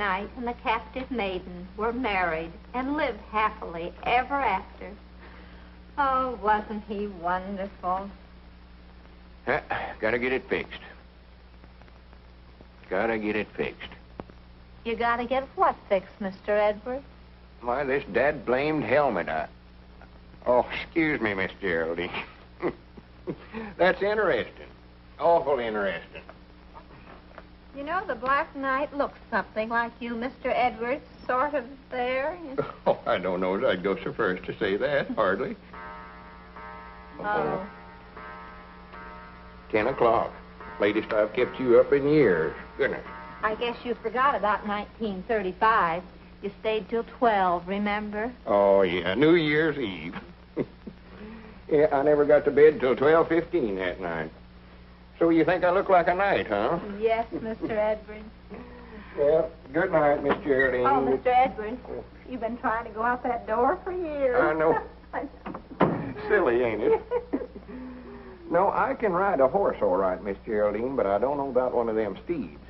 Knight and the captive maiden were married and lived happily ever after. Oh, wasn't he wonderful? Gotta get it fixed. Gotta get it fixed. You gotta get what fixed, Mr. Edwards? Why, this dad-blamed helmet. Oh, excuse me, Miss Geraldine. That's interesting. Awful interesting. You know, the Black Knight looks something like you, Mr. Edwards, sort of there. Oh, I don't know as I'd go so far as to say that, hardly. Oh. 10 o'clock. Latest I've kept you up in years. Goodness. I guess you forgot about 1935. You stayed till 12, remember? Oh, yeah, New Year's Eve. Yeah, I never got to bed till 12:15 that night. So you think I look like a knight, huh? Yes, Mr. Edwards. Well, good night, Miss Geraldine. Oh, Mr. Edwards, you've been trying to go out that door for years. I know. Silly, ain't it? No, I can ride a horse all right, Miss Geraldine, but I don't know about one of them steeds.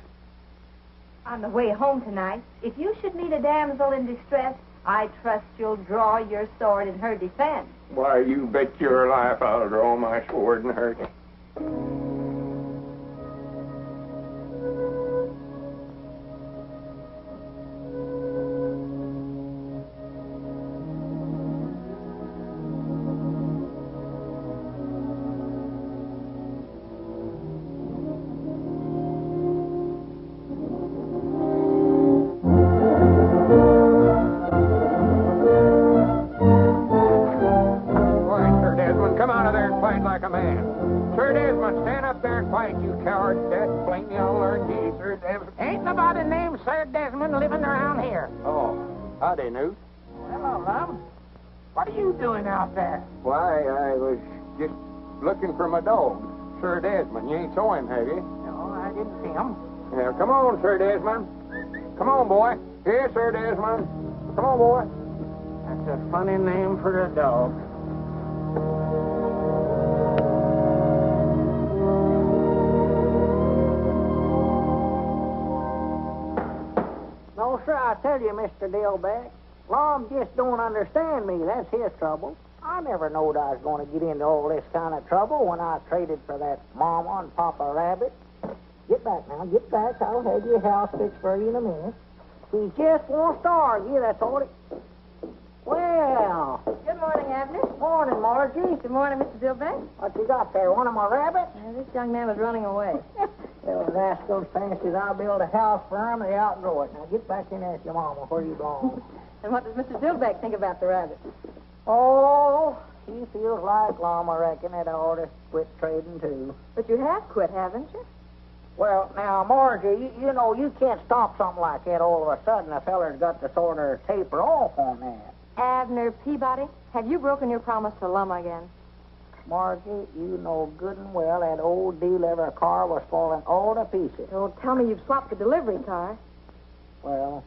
On the way home tonight, if you should meet a damsel in distress, I trust you'll draw your sword in her defense. Why, you bet your life I'll draw my sword in her. Howdy, Newt. Hello, Lum. What are you doing out there? Why, I was just looking for my dog, Sir Desmond. You ain't saw him, have you? No, I didn't see him. Now, come on, Sir Desmond. Come on, boy. Here, Sir Desmond. Come on, boy. That's a funny name for a dog. No, sir, I tell you, Mr. Dillback, Lom just don't understand me. That's his trouble. I never knowed I was going to get into all this kind of trouble when I traded for that Mama and Papa Rabbit. Get back now, get back. I'll have your house fixed for you in a minute. He just wants to argue, that's all it... Well... Good morning, Abner. Morning, Margie. Good morning, Mr. Dillback. What you got there, one of my rabbits? This young man was running away. Well, if that's those fancies, I'll build a house for him, they outgrow it. Now, get back in there with your mama where you belong. And what does Mr. Dillback think about the rabbit? Oh, he feels like Lom, I reckon, that I ought to quit trading, too. But you have quit, haven't you? Well, now, Margie, you know, you can't stop something like that all of a sudden. A feller's got to sort of taper off on that. Abner Peabody, have you broken your promise to Lum again? Margie, you know good and well that old delivery car was falling all to pieces. Don't tell me you've swapped the delivery car. Well,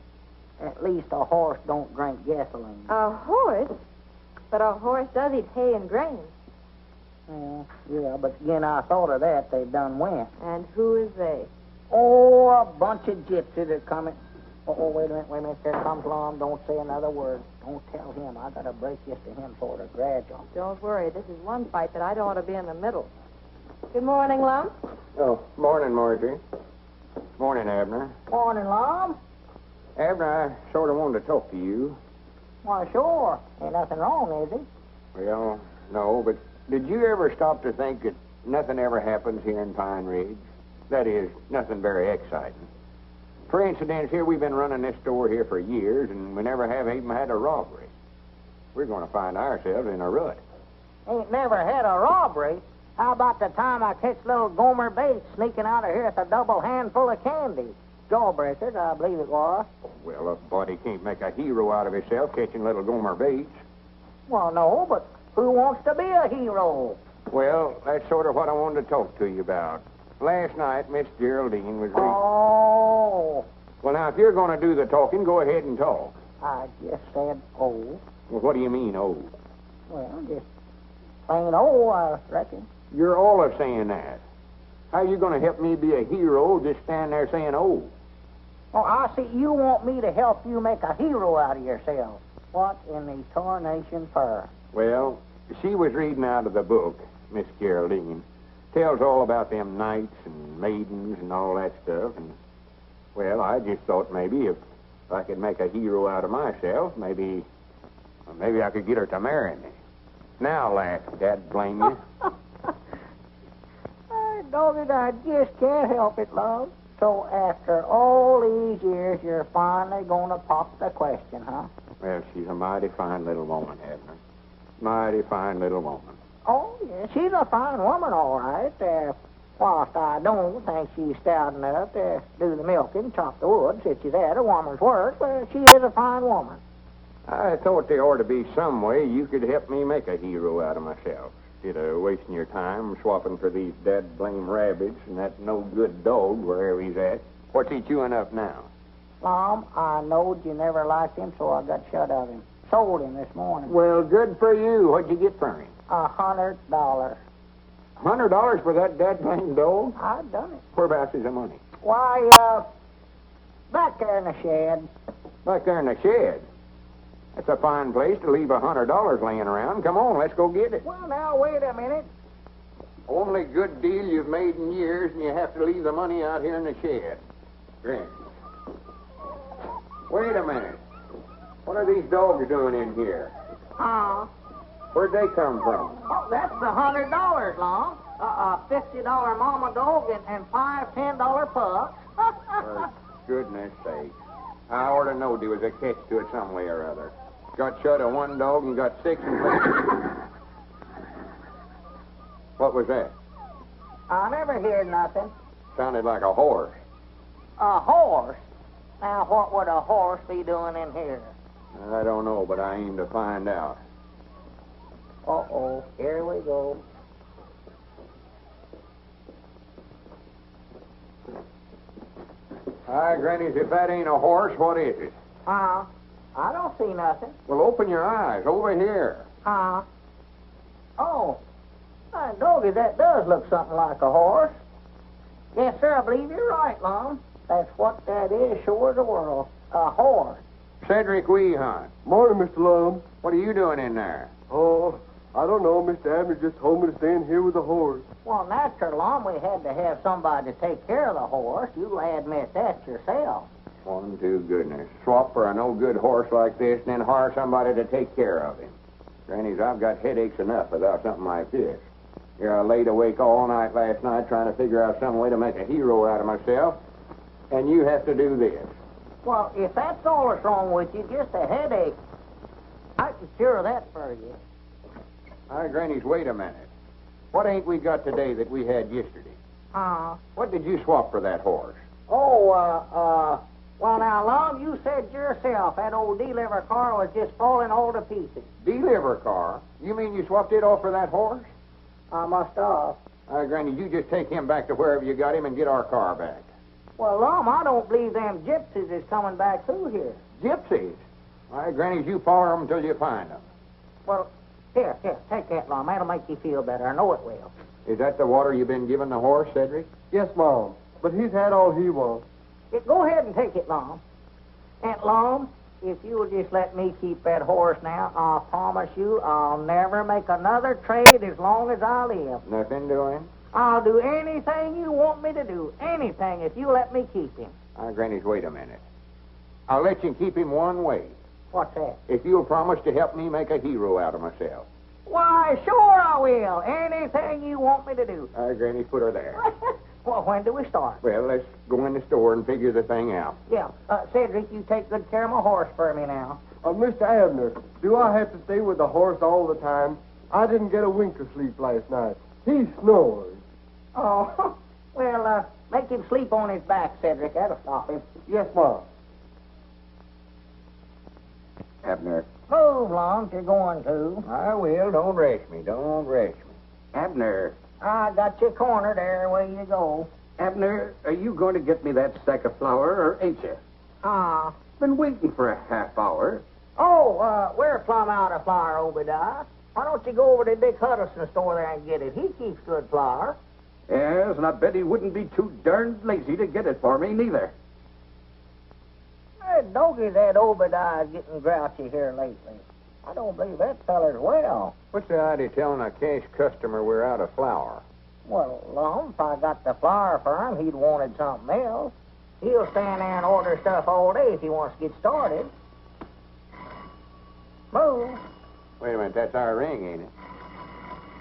at least a horse don't drink gasoline. A horse? But a horse does eat hay and grain. Yeah, but again, I thought of that. They done went. And who is they? Oh, a bunch of gypsies are coming. Oh, wait a minute. There comes Lom. Don't say another word. Don't tell him. I got to break this to him sort of gradual. Don't worry. This is one fight that I don't want to be in the middle. Good morning, Lum. Oh, morning, Marjorie. Morning, Abner. Morning, Lom. Abner, I sort of wanted to talk to you. Why, sure. Ain't nothing wrong, is it? Well, no, but did you ever stop to think that nothing ever happens here in Pine Ridge? That is, nothing very exciting. For instance, here we've been running this store here for years, and we never have even had a robbery. We're going to find ourselves in a rut. Ain't never had a robbery. How about the time I catch little Gomer Bates sneaking out of here with a double handful of candy? Jawbreakers, I believe it was. Well, a body can't make a hero out of himself catching little Gomer Bates. Well, no, but who wants to be a hero? Well, that's sort of what I wanted to talk to you about. Last night, Miss Geraldine was reading. Oh. Well, now, if you're going to do the talking, go ahead and talk. I just said, oh. Well, what do you mean, oh? Well, just plain oh, I reckon. You're all of saying that. How are you going to help me be a hero just stand there saying oh? Oh, I see. You want me to help you make a hero out of yourself. What in the tarnation for? Well, she was reading out of the book, Miss Geraldine. Tells all about them knights and maidens and all that stuff. And, well, I just thought maybe if I could make a hero out of myself, maybe I could get her to marry me. Now, laugh, Dad, blame you. Doggy, I just can't help it, love. So after all these years, you're finally going to pop the question, huh? Well, she's a mighty fine little woman, Abner. Mighty fine little woman. Oh, yeah, she's a fine woman, all right. Whilst I don't think she's stout enough to do the milking, chop the wood, such as that, a woman's work, but she is a fine woman. I thought there ought to be some way you could help me make a hero out of myself. Instead of wasting your time swapping for these dead blame rabbits and that no-good dog wherever he's at. What's he chewing up now? Mom, I knowed you never liked him, so I got shut of him. Sold him this morning. Well, good for you. What'd you get for him? $100. $100 for that dead blame dog? I done it. Whereabouts is the money? Why, back there in the shed. Back there in the shed? That's a fine place to leave $100 laying around. Come on, let's go get it. Well, now, wait a minute. Only good deal you've made in years, and you have to leave the money out here in the shed. Grin. Wait a minute. What are these dogs doing in here? Where'd they come from? Oh, that's the $100, Long. $50 mama dog and $5 $10 pups. For goodness sake. I ought to know there was a catch to it some way or other. Got shut of one dog and got six and What was that? I never heard nothing. Sounded like a horse. A horse? Now, what would a horse be doing in here? I don't know, but I aim to find out. Uh-oh, here we go. Hi, Grannies, if that ain't a horse, what is it? I don't see nothing. Well, open your eyes. Over here. Oh, doggy, that does look something like a horse. Yes, sir, I believe you're right, Lum. That's what that is, sure as the world. A horse. Cedric Weehunt. Morning, Mr. Lum. What are you doing in there? Oh, I don't know. Mr. Abner just told me to stay in here with the horse. Well, natural, Lum, we had to have somebody to take care of the horse. You'll admit that yourself. One, two, goodness. Swap for a no-good horse like this and then hire somebody to take care of him. Grannies, I've got headaches enough without something like this. Here, I laid awake all night last night trying to figure out some way to make a hero out of myself, and you have to do this. Well, if that's all that's wrong with you, just a headache, I can cure that for you. All right, Grannies, wait a minute. What ain't we got today that we had yesterday? What did you swap for that horse? Well, now, Lum, you said yourself that old deliver car was just falling all to pieces. Deliver car? You mean you swapped it off for that horse? I must have. All right, Granny, you just take him back to wherever you got him and get our car back. Well, Lum, I don't believe them gypsies is coming back through here. Gypsies? All right, Grannies, you follow them until you find them. Well, here, take that, Lum. That'll make you feel better. I know it will. Is that the water you've been giving the horse, Cedric? Yes, Mom. But he's had all he wants. Go ahead and take it, Lum. And, Lum, if you'll just let me keep that horse now, I'll promise you I'll never make another trade as long as I live. Nothing doing? I'll do anything you want me to do. Anything, if you let me keep him. All right, Grannies, wait a minute. I'll let you keep him one way. What's that? If you'll promise to help me make a hero out of myself. Why, sure I will. Anything you want me to do. All right, Granny, put her there. Well, when do we start? Well, let's go in the store and figure the thing out. Yeah. Cedric, you take good care of my horse for me now. Mr. Abner, do I have to stay with the horse all the time? I didn't get a wink of sleep last night. He snores. Oh, well, make him sleep on his back, Cedric. That'll stop him. Yes, Mom. Abner. Move, Lum, if you're going to. I will. Don't rush me. Don't rush me. Abner. I got you cornered there. Where you go. Abner, are you going to get me that sack of flour, or ain't you? Been waiting for a half hour. Oh, we're plumb out of flour, Obadiah. Why don't you go over to Dick Huddleston's store there and get it? He keeps good flour. Yes, and I bet he wouldn't be too darned lazy to get it for me, neither. Doggy, that Obadiah's getting grouchy here lately. I don't believe that feller's well. What's the idea of telling a cash customer we're out of flour? Well, Lum, if I got the flour for him, he'd wanted something else. He'll stand there and order stuff all day if he wants to get started. Move. Wait a minute, that's our ring, ain't it?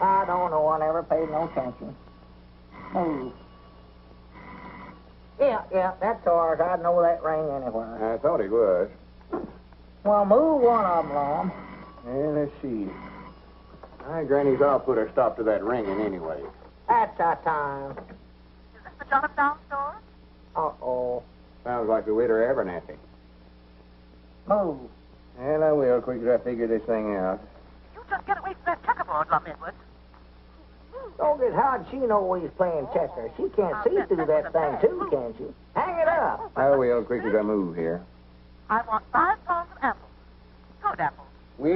I don't know. I never paid no attention. Move. Yeah, that's ours. I'd know that ring anywhere. I thought it was. Well, move one of them, Lum. Yeah, let's see. Granny's all put a stop to that ringing anyway. That's our time. Is this the Jonathan store? Uh-oh. Sounds like the widow Abernathy. Move. Well, I will, quick as I figure this thing out. You just get away from that checkerboard, Lum Edwards. Doggy, how'd she know he's playing checkers? She can't see through that thing, too, can she? Hang it up. I will, quick as I move here. I want 5 pounds of apples. Good apples. We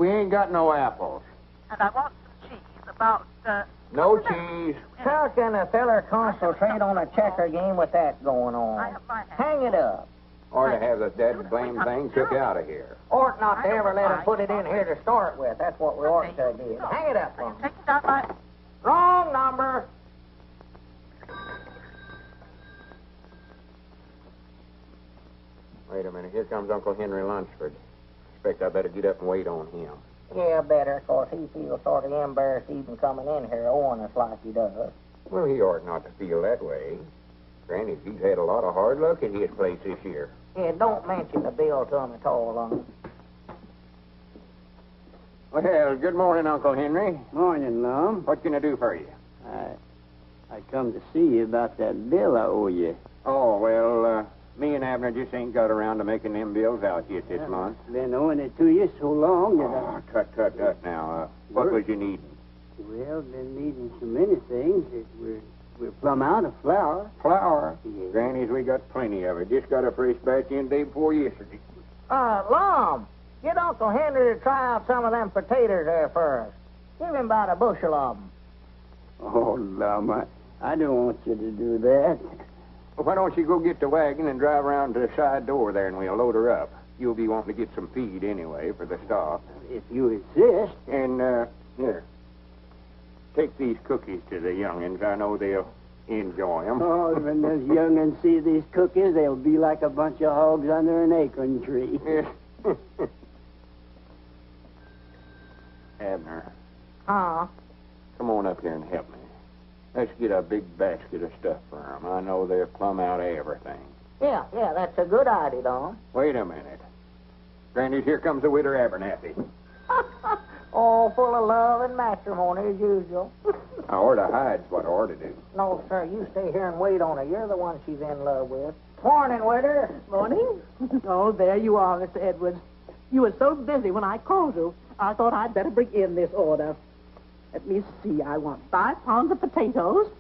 ain't got no apples. And I want some cheese, about, No cheese. How can a feller concentrate on a checker game with that going I on? have my hand. Hang it up. Or to have the dead blame thing took out of here. Ought not to ever let him put it in here to start with. That's what we ought to do. Hang it up, Are you Lum. taking down my... Wrong number. Wait a minute, here comes Uncle Henry Lunsford. Expect I better get up and wait on him. Yeah, better, 'cause he feels sort of embarrassed even coming in here owing us like he does. Well, he ought not to feel that way. Granny, he's had a lot of hard luck at his place this year. Yeah, don't mention the bill to him at all, Lum. Well, good morning, Uncle Henry. Morning, Lum. What can I do for you? I come to see you about that bill I owe you. Oh, well, me and Abner just ain't got around to making them bills out yet this month. Been owing it to you so long that Oh, tut now. What was you needing? Well, been needing so many things that we're plumb out of flour. Flour. Yeah. Granny's, we got plenty of it. Just got a fresh batch in day before yesterday. Lum, get Uncle Henry to try out some of them potatoes there first. Give him about a bushel of them. Oh, Lum, I don't want you to do that. Well, why don't you go get the wagon and drive around to the side door there and we'll load her up. You'll be wanting to get some feed anyway for the stock. If you insist. And, here. Take these cookies to the young'uns. I know they'll enjoy them. Oh, when those young'uns see these cookies, they'll be like a bunch of hogs under an acorn tree. Abner, Huh? come on up here and help me. Let's get a big basket of stuff for them. I know they're plumb out of everything. Yeah, that's a good idea, Lum. Wait a minute. Granny's, here comes the widow Abernathy. All full of love and matrimony as usual. I ought to hide's what I ought to do. No, sir, you stay here and wait on her. You're the one she's in love with. Morning, Witter. Morning. Oh, there you are, Mr. Edwards. You were so busy when I called you, I thought I'd better bring in this order. Let me see. I want 5 pounds of potatoes.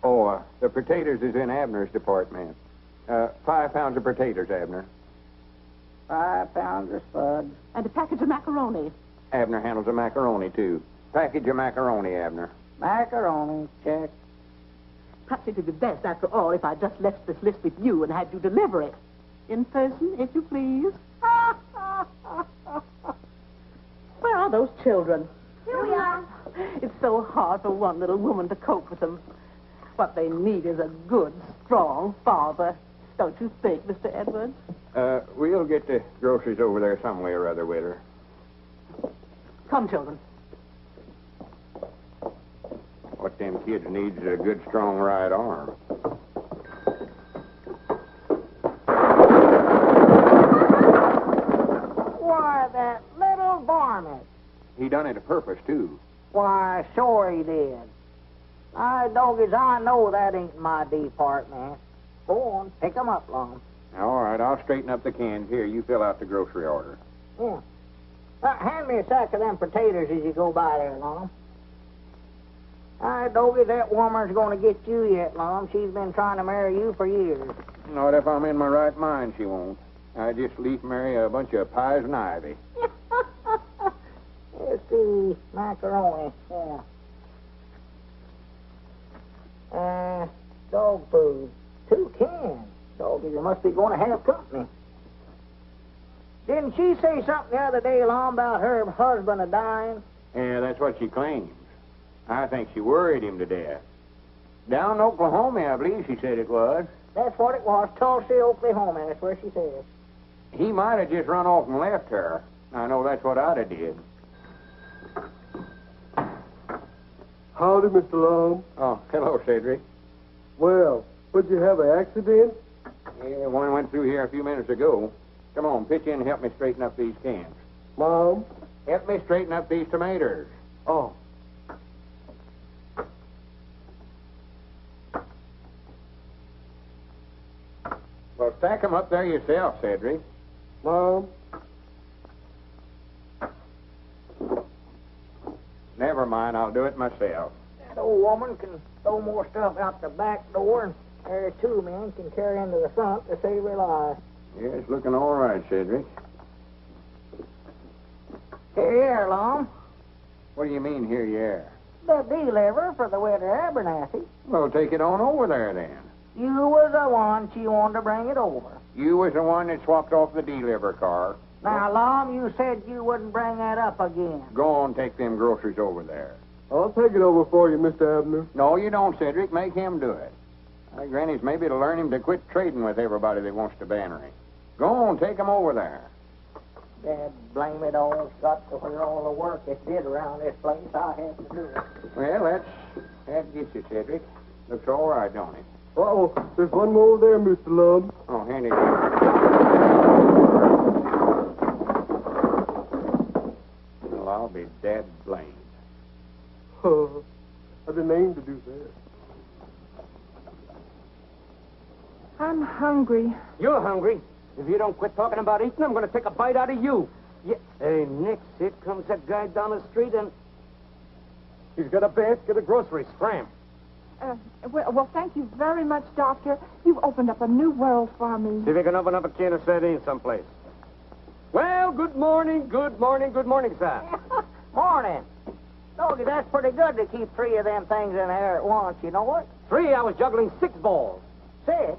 Oh, the potatoes is in Abner's department. 5 pounds of potatoes, Abner. 5 pounds of spuds. And a package of macaroni. Abner handles the macaroni, too. Package of macaroni, Abner. Macaroni, check. Perhaps it would be best, after all, if I just left this list with you and had you deliver it. In person, if you please. Where are those children? Here we are. It's so hard for one little woman to cope with them. What they need is a good, strong father. Don't you think, Mr. Edwards? We'll get the groceries over there some way or other with her. Come, children. What them kids needs is a good, strong right arm. Why, that little varmint. He done it a purpose, too. Why, sure he did. Doggies, I know that ain't my department. Go on, pick 'em up, Lum. All right, I'll straighten up the cans. Here, you fill out the grocery order. Yeah. Hand me a sack of them potatoes as you go by there, Lum. Doggy, that woman's going to get you yet, Lum. She's been trying to marry you for years. Not if I'm in my right mind, she won't. I just leave marry a bunch of pies and ivy. Let's see, macaroni, yeah. Dog food, 2 cans. Doggy, you must be going to have company. Didn't she say something the other day, Lom, about her husband a-dying? Yeah, that's what she claims. I think she worried him to death. Down in Oklahoma, I believe she said it was. That's what it was, Tulsa, Oklahoma. That's where she said. He might have just run off and left her. I know that's what I'd have did. Howdy, Mr. Long. Oh, hello, Cedric. Well, would you have an accident? Yeah, one went through here a few minutes ago. Come on, pitch in and help me straighten up these cans. Mom? Help me straighten up these tomatoes. Oh. Well, stack 'em up there yourself, Cedric. Mom? Never mind, I'll do it myself. That old woman can throw more stuff out the back door, and there two men can carry into the front to save her life. Yeah, it's looking all right, Cedric. Here, Lom. What do you mean, here you are? The deliver for the winter Abernathy. Well, take it on over there, then. You was the one she wanted to bring it over. You was the one that swapped off the deliver car. Now, Lom, you said you wouldn't bring that up again. Go on, take them groceries over there. I'll take it over for you, Mr. Abner. No, you don't, Cedric. Make him do it. Granny's maybe to learn him to quit trading with everybody that wants to banner him. Go on, take him over there. Dad, blame it all. It's got to where all the work it did around this place, I have to do it. Well, that gets you, Cedric. Looks all right, don't it? Uh-oh, there's one more there, Mr. Love. Oh, hand it. Well, I'll be dead blamed. I didn't aim to do that. I'm hungry. You're hungry. If you don't quit talking about eating, I'm going to take a bite out of you. Yeah. Hey, Nix, here comes that guy down the street, and he's got a basket of groceries. Scram. Well, thank you very much, Doctor. You've opened up a new world for me. See if you can open up a can of sardines someplace. Well, good morning, sir. Morning. Doggy, that's pretty good to keep three of them things in there at once, you know what? 3, I was juggling 6 balls. 6?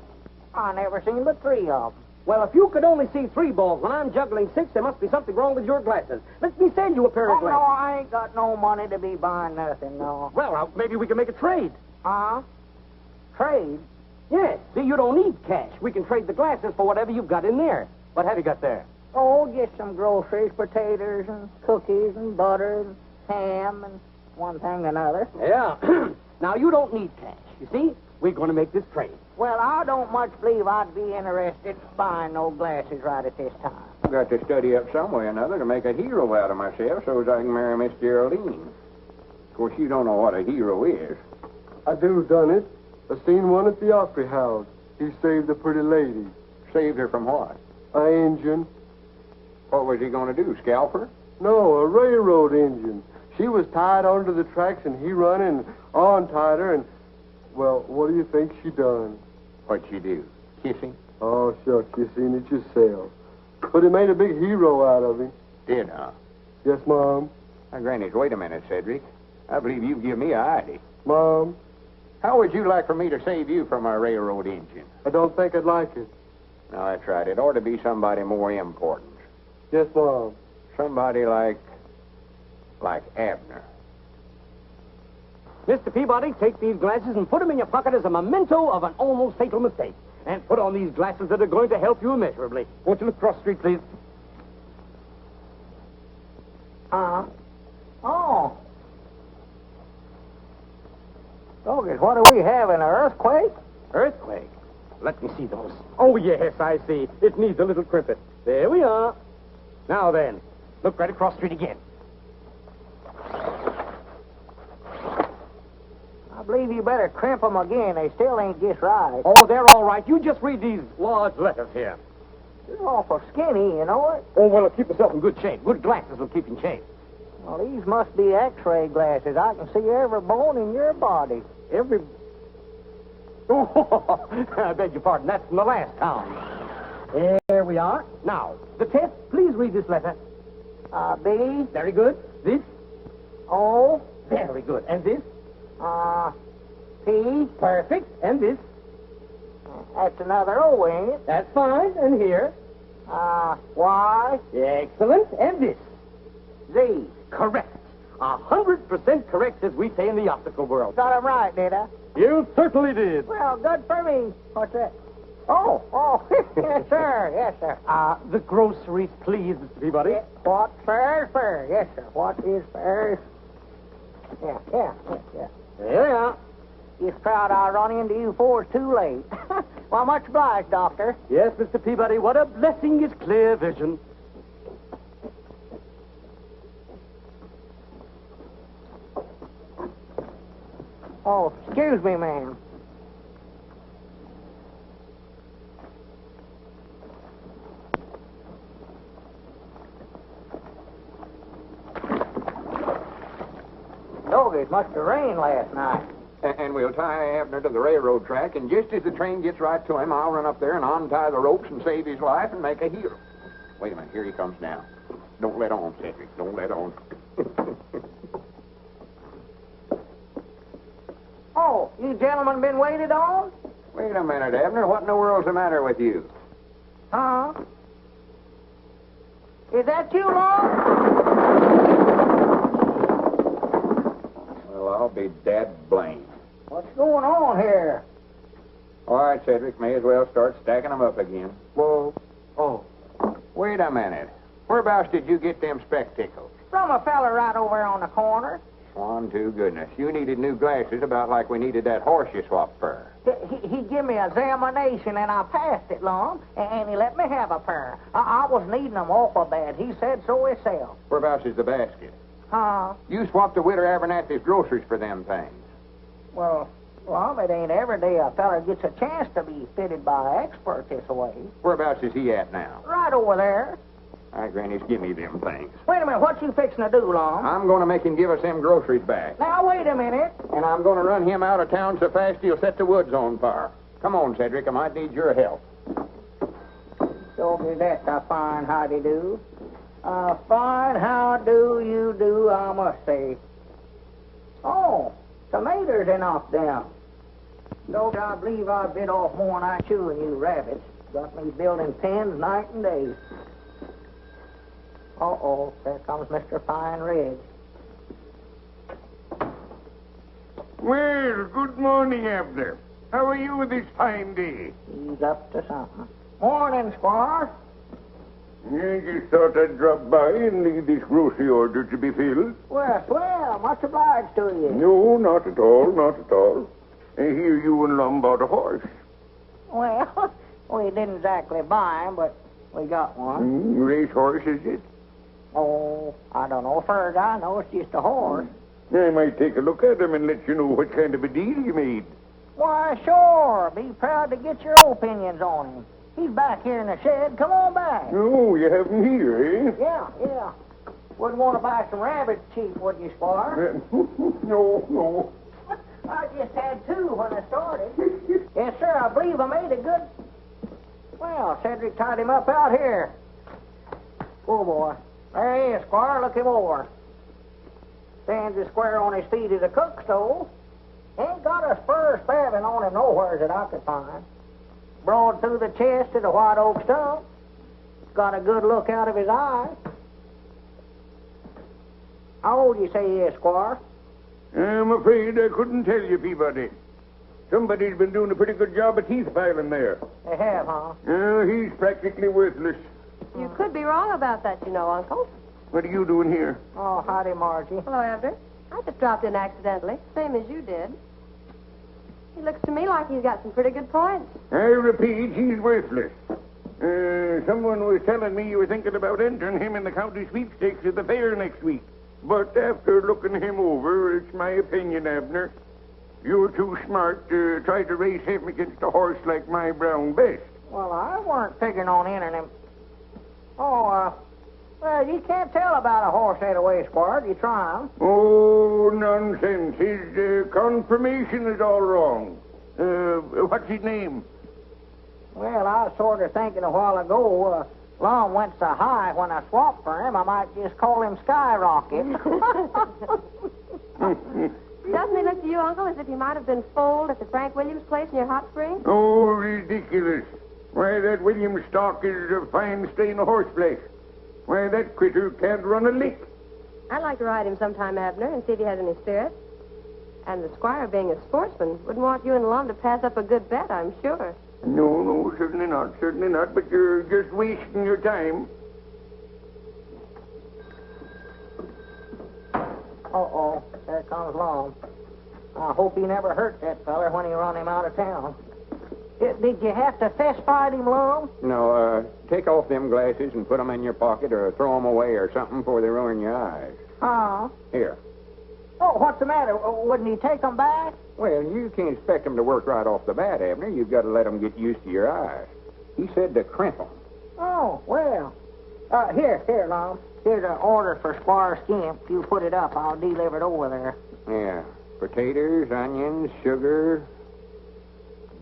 I never seen but 3 of them. Well, if you could only see 3 balls when I'm juggling 6, there must be something wrong with your glasses. Let me send you a pair of Oh, no, glasses. I ain't got no money to be buying nothing, no. Well, maybe we can make a trade. Huh? Trade? Yes. See, you don't need cash. We can trade the glasses for whatever you've got in there. What have you got there? Oh, get some groceries, potatoes and cookies and butter and ham and one thing and another. Yeah. Now, you don't need cash. You see, we're going to make this trade. Well, I don't much believe I'd be interested in buying no glasses right at this time. I've got to study up some way or another to make a hero out of myself so as I can marry Miss Geraldine. Of course, you don't know what a hero is. I do done it. I seen one at the Opry House. He saved a pretty lady. Saved her from what? A engine. What was he going to do, scalp her? No, a railroad engine. She was tied onto the tracks, and he run and untied her, and, well, what do you think she done? What'd she do? Kiss him? Oh, shucks, you seen it yourself. But it made a big hero out of him. Did, huh? Yes, Mom. Now, Granny, wait a minute, Cedric. I believe you've given me a idea. Mom, How would you like for me to save you from a railroad engine? I don't think I'd like it. No, that's right. It ought to be somebody more important. Yes, Mom. Somebody like Abner. Mr. Peabody, take these glasses and put them in your pocket as a memento of an almost fatal mistake. And put on these glasses that are going to help you immeasurably. Won't you look across the street, please? Oh. Doggers, what do we have, an earthquake? Earthquake? Let me see those. Oh, yes, I see. It needs a little crimping. There we are. Now then, look right across the street again. I believe you better crimp them again. They still ain't just right. Oh, they're all right. You just read these large letters here. You're awful skinny, you know it? Oh, well, keep yourself in good shape. Good glasses will keep you in shape. Well, these must be X-ray glasses. I can see every bone in your body. Every... Oh, I beg your pardon. That's from the last town. There we are. Now, the test, please read this letter. B. Very good. This? O. Very good. And this? P. Perfect. And this? That's another O, ain't it? That's fine. And here? Y, Excellent. And this? Z. Correct. 100% correct, as we say in the optical world. Got it right, did I? You certainly did. Well, good for me. What's that? Oh, yes, sir. Yes, sir. The groceries, please, Mr. Peabody. What's fair is fair. Yes, sir. What is fair is... Yeah. Yeah. Just proud I run into you before it's too late. Well, much obliged, Doctor. Yes, Mr. Peabody, what a blessing is clear vision. Oh, excuse me, ma'am. Dog, it must have rained last night. And we'll tie Abner to the railroad track, and just as the train gets right to him, I'll run up there and untie the ropes and save his life and make a hero. Wait a minute, here he comes now. Don't let on, Cedric. Don't let on. Oh, you gentlemen been waited on? Wait a minute, Abner. What in the world's the matter with you? Huh? Is that you, Long? Well, I'll be dad blamed. What's going on here? All right, Cedric, may as well start stacking them up again. Well, oh. Wait a minute. Whereabouts did you get them spectacles? From a fella right over on the corner. Swan to goodness. You needed new glasses about like we needed that horse you swapped for. He gave me an examination, and I passed it, Long, and he let me have a pair. I was needing them awful bad. He said so himself. Whereabouts is the basket? Huh? You swapped the Widow Abernathy's groceries for them things. Well, it ain't every day a fella gets a chance to be fitted by an expert this way. Whereabouts is he at now? Right over there. All right, Granny, give me them things. Wait a minute, what you fixing to do, Long? I'm going to make him give us them groceries back. Now, wait a minute. And I'm going to run him out of town so fast he'll set the woods on fire. Come on, Cedric, I might need your help. So that's a fine howdy-do. A fine how-do you do, I must say. Oh, tomatoes enough them. Though I believe I bit off more than I chew than you rabbits. Got me building pens night and day. Uh-oh, there comes Mr. Fine Ridge. Well, good morning, Abner. How are you this fine day? He's up to something. Morning, Squire. I just thought I'd drop by and leave this grocery order to be filled. Well, swell. Much obliged to you. No, not at all, not at all. I hear you and Lum bought a horse. Well, we didn't exactly buy him, but we got one. Race horse, is it? Oh, I don't know. Far as I know, it's just a horse. I might take a look at him and let you know what kind of a deal you made. Why, sure. Be proud to get your opinions on him. He's back here in the shed. Come on back. Oh, you have him here, eh? Yeah. Wouldn't want to buy some rabbits cheap, would you, Squire? No. I just had two when I started. Yes, sir, I believe I made a good... Well, Cedric tied him up out here. Oh, boy. There he is, Squire. Look him over. Stands as square on his feet as a cook stove. Ain't got a spur spabbing on him nowheres that I could find. Broad through the chest to the white oak stump. Got a good look out of his eye. How old you say he is, Squire? I'm afraid I couldn't tell you, Peabody. Somebody's been doing a pretty good job of teeth filing there. They have, huh? He's practically worthless. You could be wrong about that, you know, Uncle. What are you doing here? Oh, howdy, Margie. Hello, Abner. I just dropped in accidentally, same as you did. He looks to me like he's got some pretty good points. I repeat, he's worthless. Someone was telling me you were thinking about entering him in the county sweepstakes at the fair next week. But after looking him over, it's my opinion, Abner, you're too smart to try to race him against a horse like my brown best. Well, I weren't figuring on entering him. Oh, well, you can't tell about a horse that way, Squire. You try him. Oh, nonsense. His confirmation is all wrong. What's his name? Well, I was sort of thinking a while ago, Lum went so high when I swapped for him, I might just call him Skyrocket. Doesn't he look to you, Uncle, as if he might have been foaled at the Frank Williams place near Hot Springs? Oh, ridiculous. Why, that William stock is a fine stain of horseflesh. Why, that critter can't run a lick. I'd like to ride him sometime, Abner, and see if he has any spirit. And the squire, being a sportsman, wouldn't want you and Lum to pass up a good bet, I'm sure. No, certainly not. But you're just wasting your time. Uh-oh, there comes Lum. I hope he never hurt that feller when he run him out of town. Did you have to fist fight him, Lum? No, take off them glasses and put them in your pocket or throw them away or something before they ruin your eyes. Huh? Here. Oh, what's the matter? Wouldn't he take them back? Well, you can't expect them to work right off the bat, Abner. You've got to let them get used to your eyes. He said to crimp them. Oh, well. Here, Lum. Here's an order for Squire Skimp. You put it up. I'll deliver it over there. Yeah. Potatoes, onions, sugar,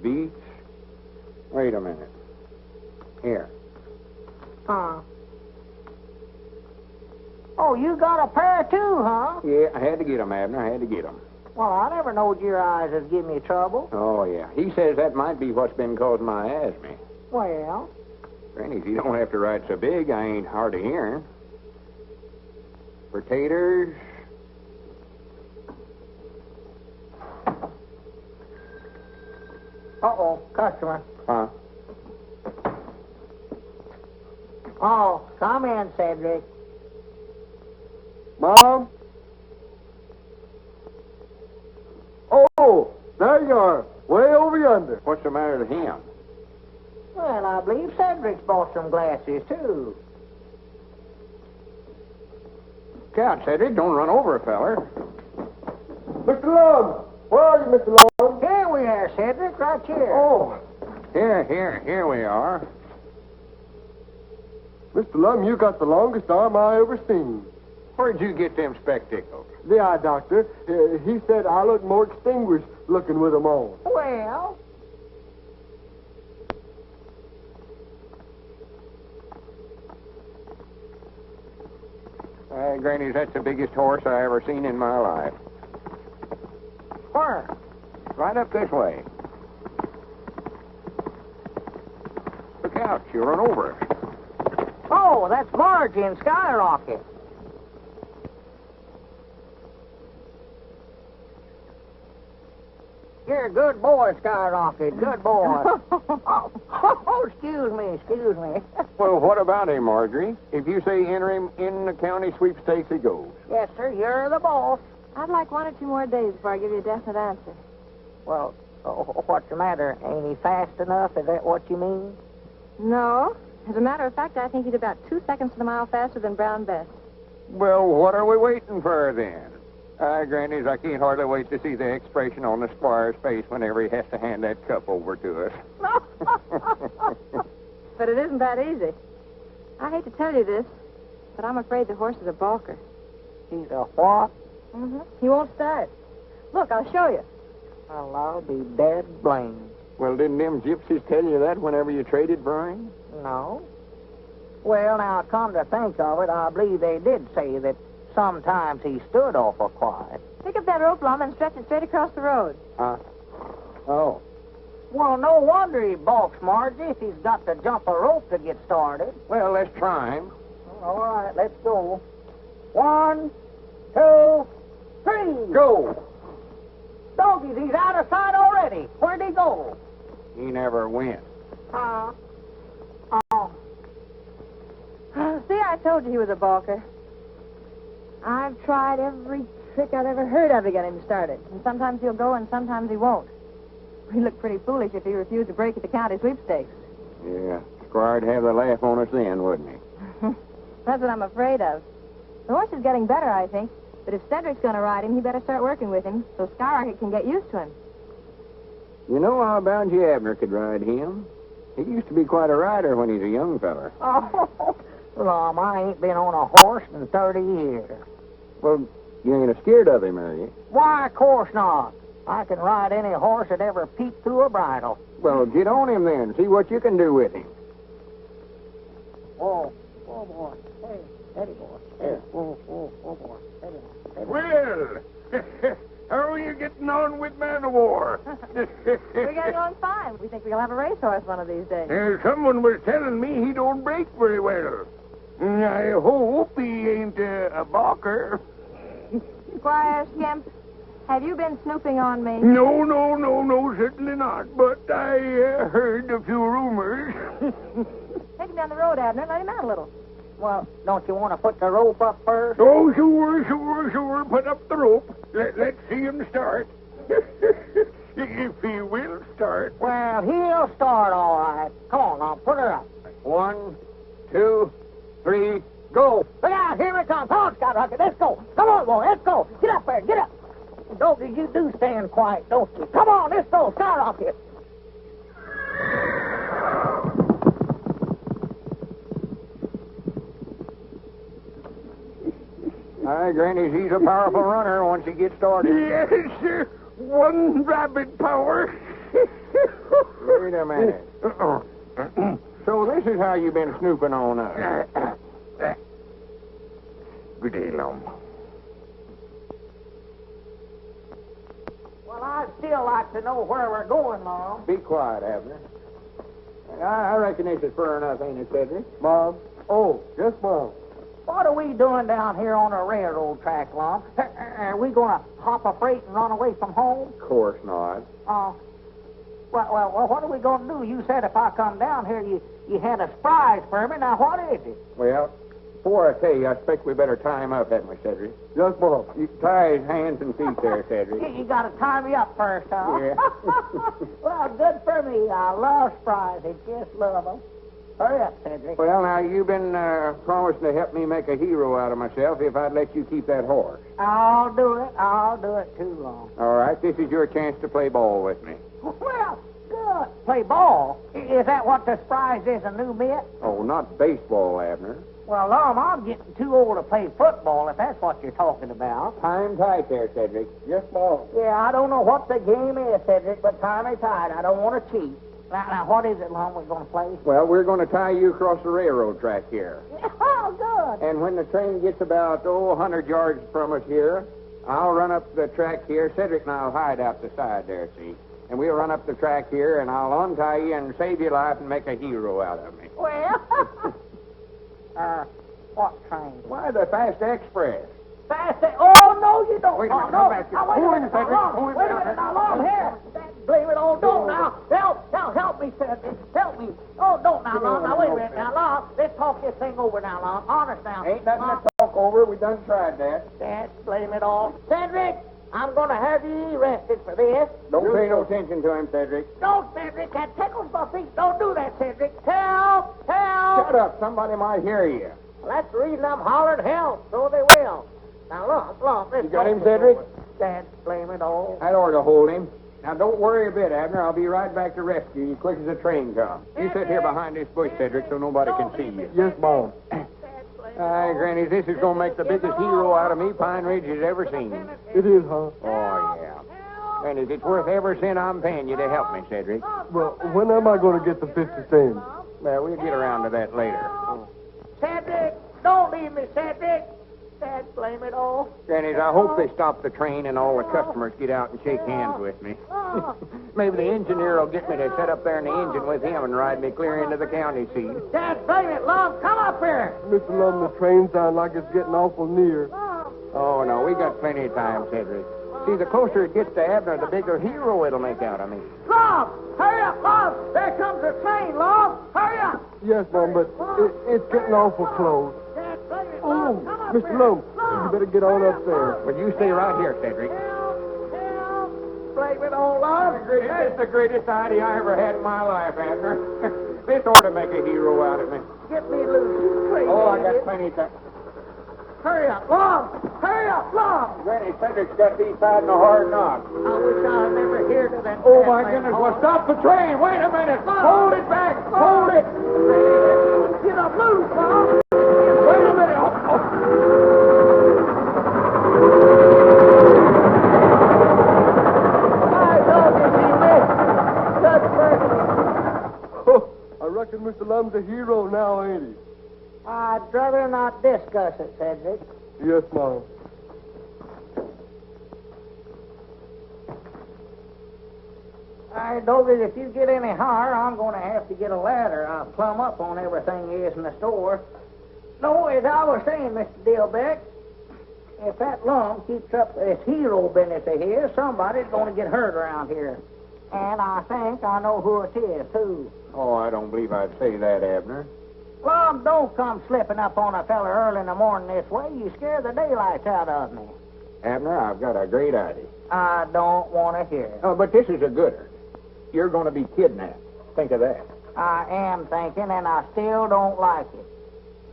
beets. Wait a minute. Here. Huh? Oh, you got a pair too, huh? Yeah, I had to get them, Abner. I had to get them. Well, I never knowed your eyes would give me trouble. Oh, yeah. He says that might be what's been causing my asthma. Well? Granny, you don't have to ride so big. I ain't hard of hearing. Potatoes. Uh-oh, customer. Huh? Oh, come in, Cedric. Mom? Oh, there you are, way over yonder. What's the matter with him? Well, I believe Cedric's bought some glasses, too. Count, Cedric. Don't run over a feller. Mr. Lum, where are you, Mr. Lum? Here we are, Cedric, right here. Oh, Here we are. Mr. Lum, you got the longest arm I ever seen. Where'd you get them spectacles? The eye doctor, he said I look more distinguished looking with them on. Well, Granny, that's the biggest horse I ever seen in my life. where? Right up this way. Look out, she'll run over us. Oh, that's Margie and Skyrocket. You're a good boy, Skyrocket. Good boy. Excuse me. Well, what about him, Marjorie? If you say enter him in the county sweepstakes, he goes. Yes, sir, you're the boss. I'd like 1 or 2 more days before I give you a definite answer. Well, what's the matter? Ain't he fast enough? Is that what you mean? No. As a matter of fact, I think he's about 2 seconds to the mile faster than Brown Bess. Well, what are we waiting for then? Grannies, I can't hardly wait to see the expression on the squire's face whenever he has to hand that cup over to us. But it isn't that easy. I hate to tell you this, but I'm afraid the horse is a balker. He's a what? Mm-hmm. He won't start. Look, I'll show you. Well, I'll be dead blamed. Well, didn't them gypsies tell you that whenever you traded for him? No. Well, now, come to think of it, I believe they did say that sometimes he stood awful quiet. Pick up that rope, Lum, and stretch it straight across the road. Huh? Oh. Well, no wonder he balks, Margie, if he's got to jump a rope to get started. Well, let's try him. All right, let's go. 1, 2, 3. Go! Doggies, he's out of sight already. Where'd he go? He never went. Oh. See, I told you he was a balker. I've tried every trick I've ever heard of to get him started. And sometimes he'll go and sometimes he won't. He'd look pretty foolish if he refused to break at the county sweepstakes. Yeah, Squire'd have the laugh on us then, wouldn't he? That's what I'm afraid of. The horse is getting better, I think. But if Cedric's going to ride him, he better start working with him so Skyrocket can get used to him. You know, I'll bound you Abner could ride him. He used to be quite a rider when he's a young feller. Oh, Lum, I ain't been on a horse in 30 years. Well, you ain't scared of him, are you? Why, of course not. I can ride any horse that ever peeped through a bridle. Well, get on him then. See what you can do with him. Oh, boy. Hey, steady, boy. Steady. Oh, boy. Steady. Well, how are you getting on with man of war? We're getting along fine. We think we you'll have a racehorse one of these days. Someone was telling me he don't break very well. I hope he ain't a balker. Squire Skimp, have you been snooping on me? No, certainly not. But I heard a few rumors. Take him down the road, Abner, and let him out a little. Well, don't you want to put the rope up first? Oh, sure. Put up the rope. Let's see him start. If he will start. Well, he'll start all right. Come on, now, put her up. 1, 2, 3, go. Look out, here it comes. Come on, Skyrocket, let's go. Come on, boy, let's go. Get up there, get up. Doggy, you do stand quiet, don't you? Come on, let's go, Skyrocket. Aye, Granny, he's a powerful runner once he gets started. Yes, sir. One rabbit power. Wait a minute. So this is how you've been snooping on us. Good day, Lum. Well, I'd still like to know where we're going, Mom. Be quiet, Abner. I reckon this is fur enough, ain't it, Cedric? Mom? Oh, yes, Mom. What are we doing down here on a railroad track, Lum? Are we going to hop a freight and run away from home? Of course not. Well, what are we going to do? You said if I come down here, you had a surprise for me. Now, what is it? Well, before I tell you, I expect we better tie him up, hadn't we, Cedric? Yes, Mom. You tie his hands and feet there, Cedric. You got to tie me up first, huh? Yeah. Well, good for me. I love surprises. Just love them. Hurry up, Cedric. Well, now, you've been promising to help me make a hero out of myself if I'd let you keep that horse. I'll do it. I'll do it too long. All right, this is your chance to play ball with me. Well, good. Play ball? Is that what the surprise is, a new mitt? Oh, not baseball, Abner. Well, Lum, I'm getting too old to play football, if that's what you're talking about. Tie him tight there, Cedric. Yes, Mom. Yeah, I don't know what the game is, Cedric, but tie me tight. I don't want to cheat. Now, what is it, Lum, we're going to play? Well, we're going to tie you across the railroad track here. Oh, good. And when the train gets about, 100 yards from us here, I'll run up the track here. Cedric and I'll hide out the side there, see? And we'll run up the track here, and I'll untie you and save your life and make a hero out of me. Well, what train? Why, the Fast Express. Fast. Oh, no, you don't. Wait a minute, no. come back here. Now, wait a Hold minute, him, Cedric. now, Hold him wait a down. minute, now, Lum, here. Blame it all. Don't now. Help me, Cedric. Help me. Oh, don't now, Lum. Now, wait a minute. Now, Lum, let's talk this thing over now, Lum. Honest now. Ain't nothing to talk over. We done tried that. Dad, blame it all. Cedric, I'm going to have you arrested for this. Don't pay no attention to him, Cedric. Don't, Cedric. That tickles my feet. Don't do that, Cedric. Help! Shut up. Somebody might hear you. Well, that's the reason I'm hollering help. So they will. Now, Lum, let's You got talk him, this Cedric? over. Dad, blame it all. That ought to hold him. Now, don't worry a bit, Abner. I'll be right back to rescue you quick as the train comes. You sit here behind this bush, Cedric, so nobody can see you. Yes, Mom. Aye, Granny, this is going to make the biggest hero out of me Pine Ridge has ever seen. It is, huh? Oh, yeah. Granny, it's worth every cent I'm paying you to help me, Cedric. Well, when am I going to get the 50 cents? Well, we'll get around to that later. Cedric, don't leave me, Cedric. Dad, blame it all. Granny, I hope they stop the train and all the customers get out and shake hands with me. Maybe the engineer will get me to sit up there in the engine with him and ride me clear into the county seat. Dad, blame it, Lum. Come up here. Mr. Lum, the train sounds like it's getting awful near. Oh, no, we got plenty of time, Cedric. See, the closer it gets to Abner, the bigger hero it'll make out of me. Lum, hurry up, Lum. There comes the train, Lum. Hurry up. Yes, Mom, but it's getting awful close. Dad, blame it, Oh, Lum. Come up Mr. here. Lum, you better get on up there. But you stay right here, Cedric. Help. Blame it all, Lum. That's the greatest idea I ever had in my life, Abner. This ought to make a hero out of me. Get me loose, you crazy Oh, I got idiot. plenty of time. Hurry up, Lum. Hurry up, Lum. Granny, Cedric's got these fighting a hard knock. I wish I had never heard of that. Oh, my goodness. Well, stop the train. Wait a minute. Hold it back. Hold it. Get up loose, Lum. Wait a minute. Oh. My dog is he missed. Good mercy. Oh, I reckon Mr. Lum's a hero now, ain't he? I'd rather not discuss it, Cedric. Yes, Mom. I know that if you get any higher, I'm going to have to get a ladder. I'll plumb up on everything is in the store. No, as I was saying, Mr. Dillbeck, if that Lum keeps up this hero business of his, somebody's going to get hurt around here. And I think I know who it is, too. Oh, I don't believe I'd say that, Abner. Lum, don't come slipping up on a fella early in the morning this way. You scare the daylights out of me. Abner, I've got a great idea. I don't want to hear it. Oh, but this is a gooder. You're going to be kidnapped. Think of that. I am thinking, and I still don't like it.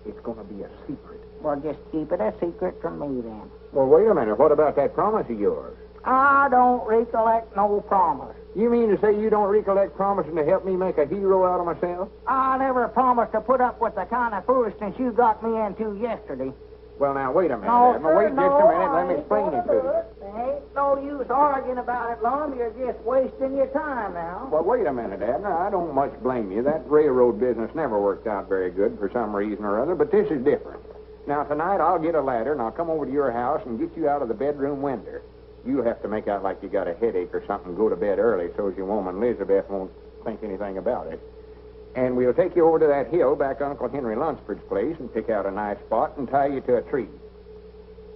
It's going to be a secret. Well, just keep it a secret from me, then. Well, wait a minute. What about that promise of yours? I don't recollect no promise. You mean to say you don't recollect promising to help me make a hero out of myself? I never promised to put up with the kind of foolishness you got me into yesterday. Well, now, wait a minute, No, Abner. sir, Wait just a minute. Let me I explain ain't it to gonna you. do it. There ain't no use arguing about it, Lum. You're just wasting your time now. Well, wait a minute, Abner. I don't much blame you. That railroad business never worked out very good for some reason or other, but this is different. Now, tonight I'll get a ladder, and I'll come over to your house and get you out of the bedroom window. You'll have to make out like you got a headache or something and go to bed early so as your woman Elizabeth won't think anything about it. And we'll take you over to that hill back Uncle Henry Lunsford's place and pick out a nice spot and tie you to a tree.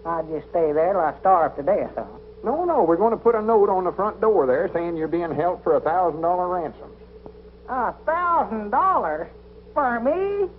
I'll just stay there till I starve to death, huh? No, we're going to put a note on the front door there saying you're being held for $1,000 ransom. $1,000 for me?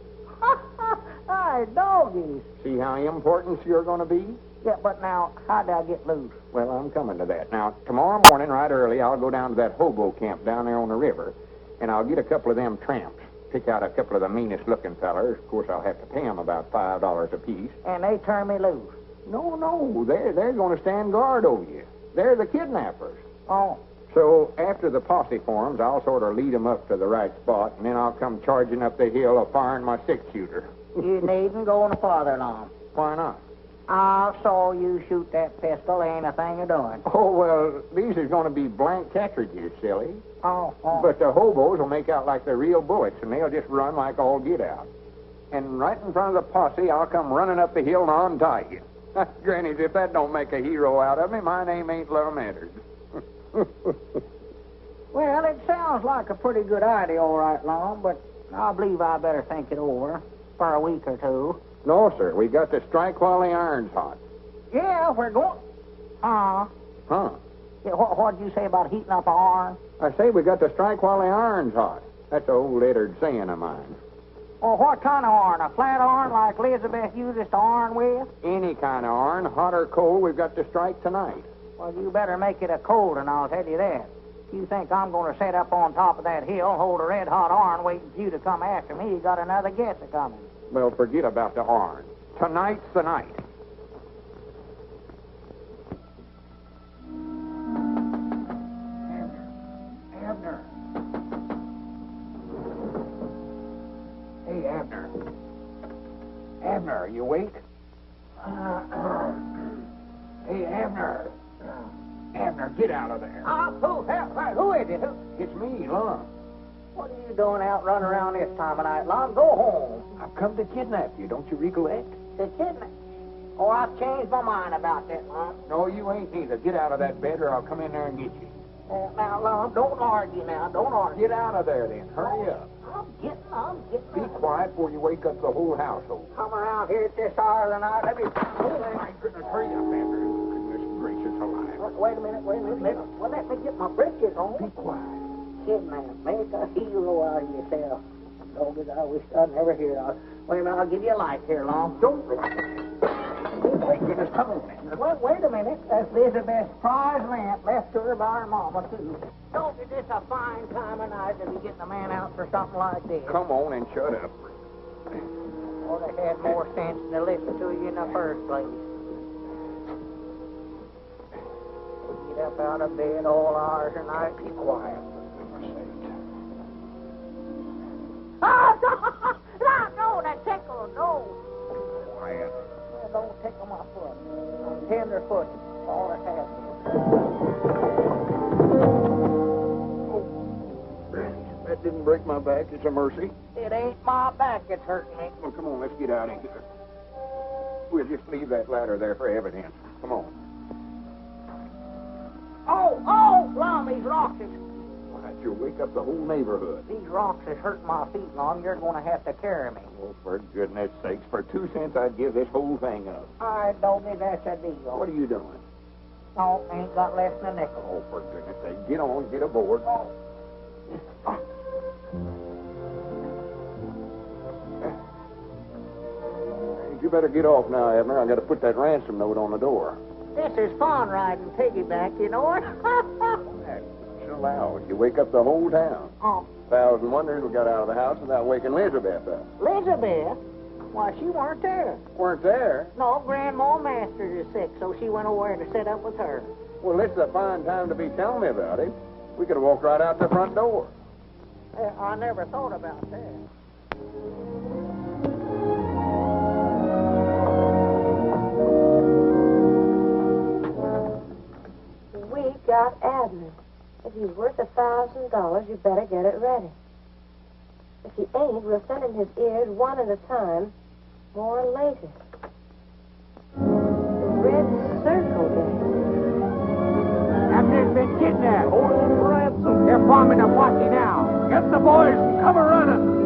Hey, doggies. See how important you're going to be? Yeah, but now, how'd I get loose? Well, I'm coming to that. Now, tomorrow morning, right early, I'll go down to that hobo camp down there on the river, and I'll get a couple of them tramps. Pick out a couple of the meanest-looking fellers. Of course, I'll have to pay them about $5 apiece. And they turn me loose. No, they're going to stand guard over you. They're the kidnappers. Oh. So, after the posse forms, I'll sort of lead them up to the right spot, and then I'll come charging up the hill firing my six-shooter. You needn't go no farther, Lum. Why not? I saw you shoot that pistol. Ain't a thing of doing. Oh, well, these is going to be blank cartridges, silly. Oh. But the hobos will make out like they're real bullets, and they'll just run like all get out. And right in front of the posse, I'll come running up the hill and untie you. Granny, if that don't make a hero out of me, my name ain't Lum Edwards. Well, it sounds like a pretty good idea, all right, Lum, but I believe I better think it over for a week or two. No, sir. We got to strike while the iron's hot. Yeah, we're going... Huh? Yeah, what'd you say about heating up an iron? I say we got to strike while the iron's hot. That's an old Eddard saying of mine. Well, what kind of iron? A flat iron like Elizabeth uses to iron with? Any kind of iron, hot or cold, we've got to strike tonight. Well, you better make it a cold one, I'll tell you that. You think I'm going to sit up on top of that hill, hold a red-hot iron, waiting for you to come after me? You got another guess a-coming. Well, forget about the iron. Tonight's the night. Abner. Hey, Abner. Abner, are you awake? Hey, Abner. Abner, get out of there. Who is it? It's me, Lum. What are you doing out running around this time of night, Lum? Go home. I've come to kidnap you, don't you recollect? The kidnap? Oh, I've changed my mind about that, Lum. No, you ain't neither. Get out of that bed or I'll come in there and get you. Now, Lum, don't argue now. Don't argue. Get out of there, then. Hurry up. I'm getting. Be quiet before you wake up the whole household. Come around here at this hour of the night. Let me... Oh, my goodness. Hurry up, Abner. Goodness gracious alive. Wait a minute. Let me get my britches on. Be quiet. Kidnap. Make a hero out of yourself. Doggies, I wish I'd never hear of. Wait a minute. I'll give you a light here, Lum. Don't... Oh, my goodness. Come on, Abner. Wait a minute. That's Elizabeth's prize lamp left to her by her mama, too. Don't be this a fine time of night to be getting a man out for something like this. Come on and shut up. Or they had more sense than to listen to you in the first place. Get up out of bed all hours of night. Be quiet, for goodness sake. Oh, no, that tickle, no. Quiet. Don't tickle my foot. I'm tender footed. All it has been. That didn't break my back. It's a mercy. It ain't my back that's hurting me. Well, come on, let's get out of here. We'll just leave that ladder there for evidence. Come on. Oh, Lum, he's lost it. Why, You'll wake up the whole neighborhood. These rocks is hurting my feet, Lom. You're going to have to carry me. Oh, for goodness sakes, for 2 cents I'd give this whole thing up. All right, Doggy, that's a deal. What are you doing? No, ain't got less than a nickel. Oh, for goodness sake, get on, get aboard. Oh. You better get off now, Abner. I got to put that ransom note on the door. This is fun riding piggyback, you know it? Chill out. You wake up the whole town. Oh, 1,000 wonders we got out of the house without waking Elizabeth up. Elizabeth? Why, she weren't there. Weren't there? No, Grandma Masters is sick, so she went over to sit up with her. Well, this is a fine time to be telling me about it. We could have walked right out the front door. I never thought about that. We got Abner. If he's worth $1,000, you better get it ready. If he ain't, we'll send him his ears one at a time, more later. The Red Circle Gang. Abner's been kidnapped. Holding him for ransom. They're forming a posse now. Get the boys and come running.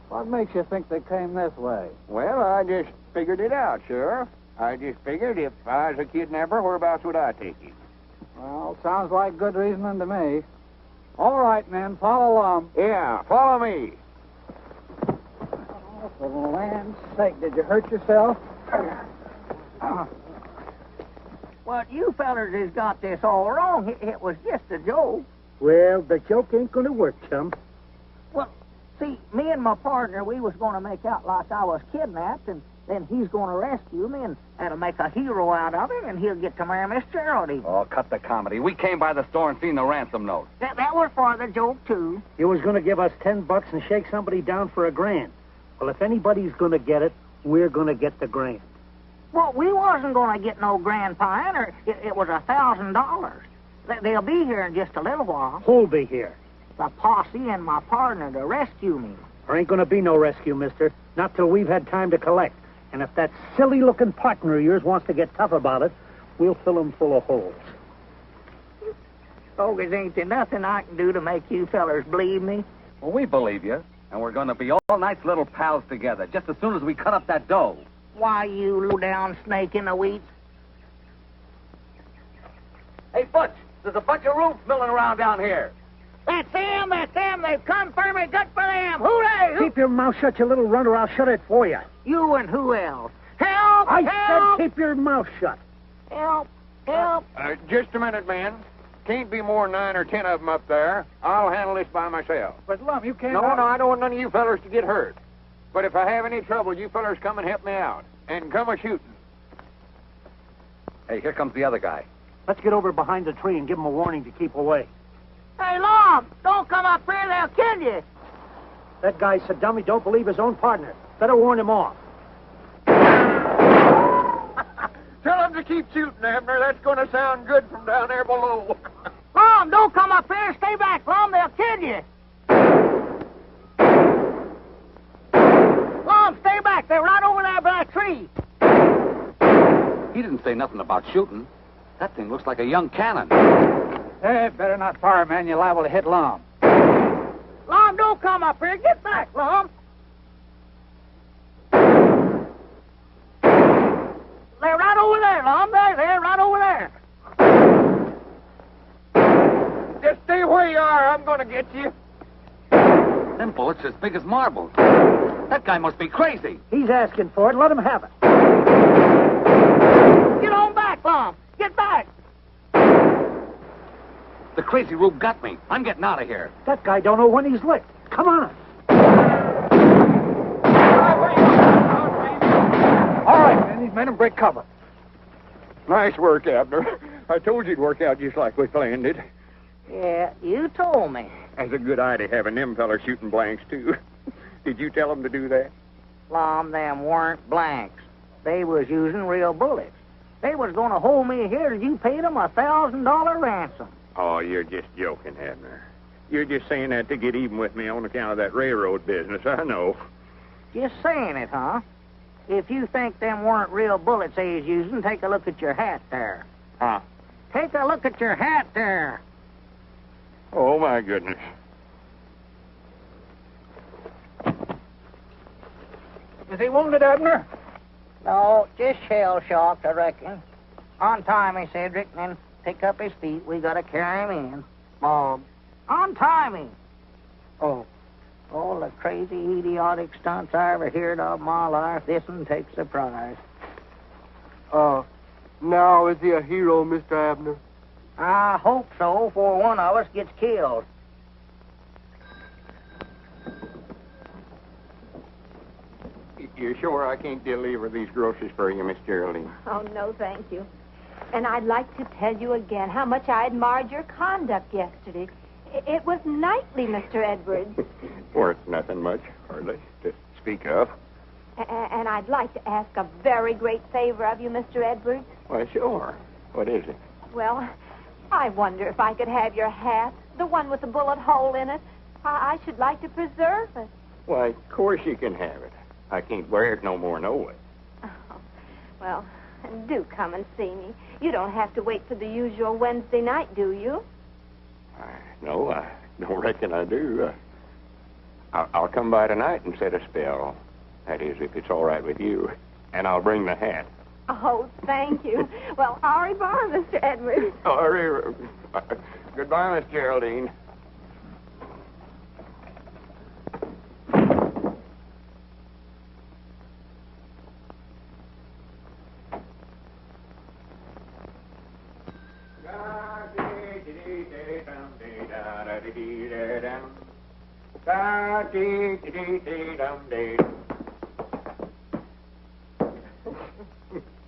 What makes you think they came this way? Well, I just figured it out, Sheriff. I just figured if I was a kidnapper, whereabouts would I take him? Well, sounds like good reasoning to me. All right, men, follow along. Yeah, follow me. Oh, for the land's sake, did you hurt yourself? Well, you fellers has got this all wrong. It was just a joke. Well, the joke ain't gonna work, chum. Well, see, me and my partner, we was going to make out like I was kidnapped, and then he's going to rescue me and make a hero out of him, and he'll get to marry Miss Geraldine. Oh, cut the comedy. We came by the store and seen the ransom note. That was for the joke, too. He was gonna give us $10 and shake somebody down for $1,000. Well, if anybody's gonna get it, we're gonna get the $1,000. Well, we wasn't going to get no grand pioneer. It was $1,000. They'll be here in just a little while. Who'll be here? The posse and my partner to rescue me. There ain't gonna be no rescue, mister. Not till we've had time to collect. And if that silly-looking partner of yours wants to get tough about it, we'll fill him full of holes. Bogus, ain't there nothing I can do to make you fellers believe me? Well, we believe you. And we're going to be all nice little pals together, just as soon as we cut up that dough. Why, you low-down snake in the weeds? Hey, Butch, there's a bunch of roofs milling around down here. That's them, that's them. They've come for me. Good for them. Hooray! Keep your mouth shut, you little runner. I'll shut it for you. You and who else? Help! I help! said keep your mouth shut. Help! Help! Just a minute, man. Can't be more than 9 or 10 of them up there. I'll handle this by myself. But, Lum, you can't... No, I don't want none of you fellers to get hurt. But if I have any trouble, you fellers come and help me out. And come a-shooting. Hey, here comes the other guy. Let's get over behind the tree and give him a warning to keep away. Hey, Lom! Don't come up here. They'll kill you. That guy's a dummy. Don't believe his own partner. Better warn him off. Tell them to keep shooting, Abner. That's going to sound good from down there below. Lom, don't come up here. Stay back, Lom. They'll kill you. Lom, stay back. They're right over there by that tree. He didn't say nothing about shooting. That thing looks like a young cannon. Hey, better not fire, man. You're liable to hit Lum. Lom, don't come up here. Get back, Lom. They're right over there, Lom. They're right over there. Just stay where you are. I'm going to get you. Them bullets as big as marbles. That guy must be crazy. He's asking for it. Let him have it. Get on back, Lom. Get back. The crazy rube got me. I'm getting out of here. That guy don't know when he's licked. Come on. All right, man. These men will break cover. Nice work, Abner. I told you it'd work out just like we planned it. Yeah, you told me. That's a good idea, having them fellas shooting blanks, too. Did you tell them to do that? Lum, them weren't blanks. They was using real bullets. They was going to hold me here till you paid them $1,000 ransom. Oh, you're just joking, Abner. You're just saying that to get even with me on account of that railroad business, I know. Just saying it, huh? If you think them weren't real bullets they was using, take a look at your hat there. Huh? Take a look at your hat there. Oh, my goodness. Is he wounded, Abner? No, just shell-shocked, I reckon. Untie me, Cedric, and then pick up his feet. We gotta carry him in. Mom. Untie me. Oh. All the crazy, idiotic stunts I ever heard of in my life, this one takes the prize. Now is he a hero, Mr. Abner? I hope so, before one of us gets killed. You sure I can't deliver these groceries for you, Miss Geraldine? Oh, no, thank you. And I'd like to tell you again how much I admired your conduct yesterday. It was knightly, Mr. Edwards. Weren't nothing much, hardly, to speak of. And I'd like to ask a very great favor of you, Mr. Edwards. Why, sure. What is it? Well, I wonder if I could have your hat, the one with the bullet hole in it. I should like to preserve it. Why, of course you can have it. I can't wear it no more, no way. Oh, well, do come and see me. You don't have to wait for the usual Wednesday night, do you? No, I don't reckon I do. I'll come by tonight and set a spell. That is, if it's all right with you. And I'll bring the hat. Oh, thank you. Well, au revoir, Mr. Edwards. Goodbye, Miss Geraldine.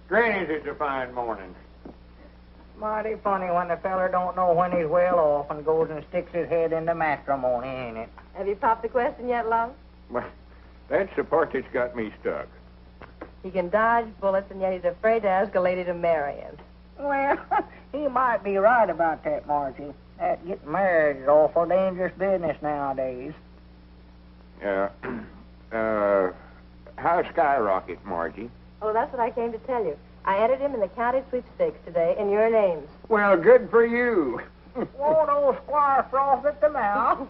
Granny's, it's a fine morning. Mighty funny when the feller don't know when he's well off and goes and sticks his head into matrimony, ain't it? Have you popped the question yet, love? Well, that's the part that's got me stuck. He can dodge bullets, and yet he's afraid to ask a lady to marry him. Well, he might be right about that, Margie. That getting married is awful dangerous business nowadays. How's Skyrocket, Margie? Oh, that's what I came to tell you. I entered him in the county sweepstakes today in your names. Well, good for you. Won't old Squire froth at the mouth?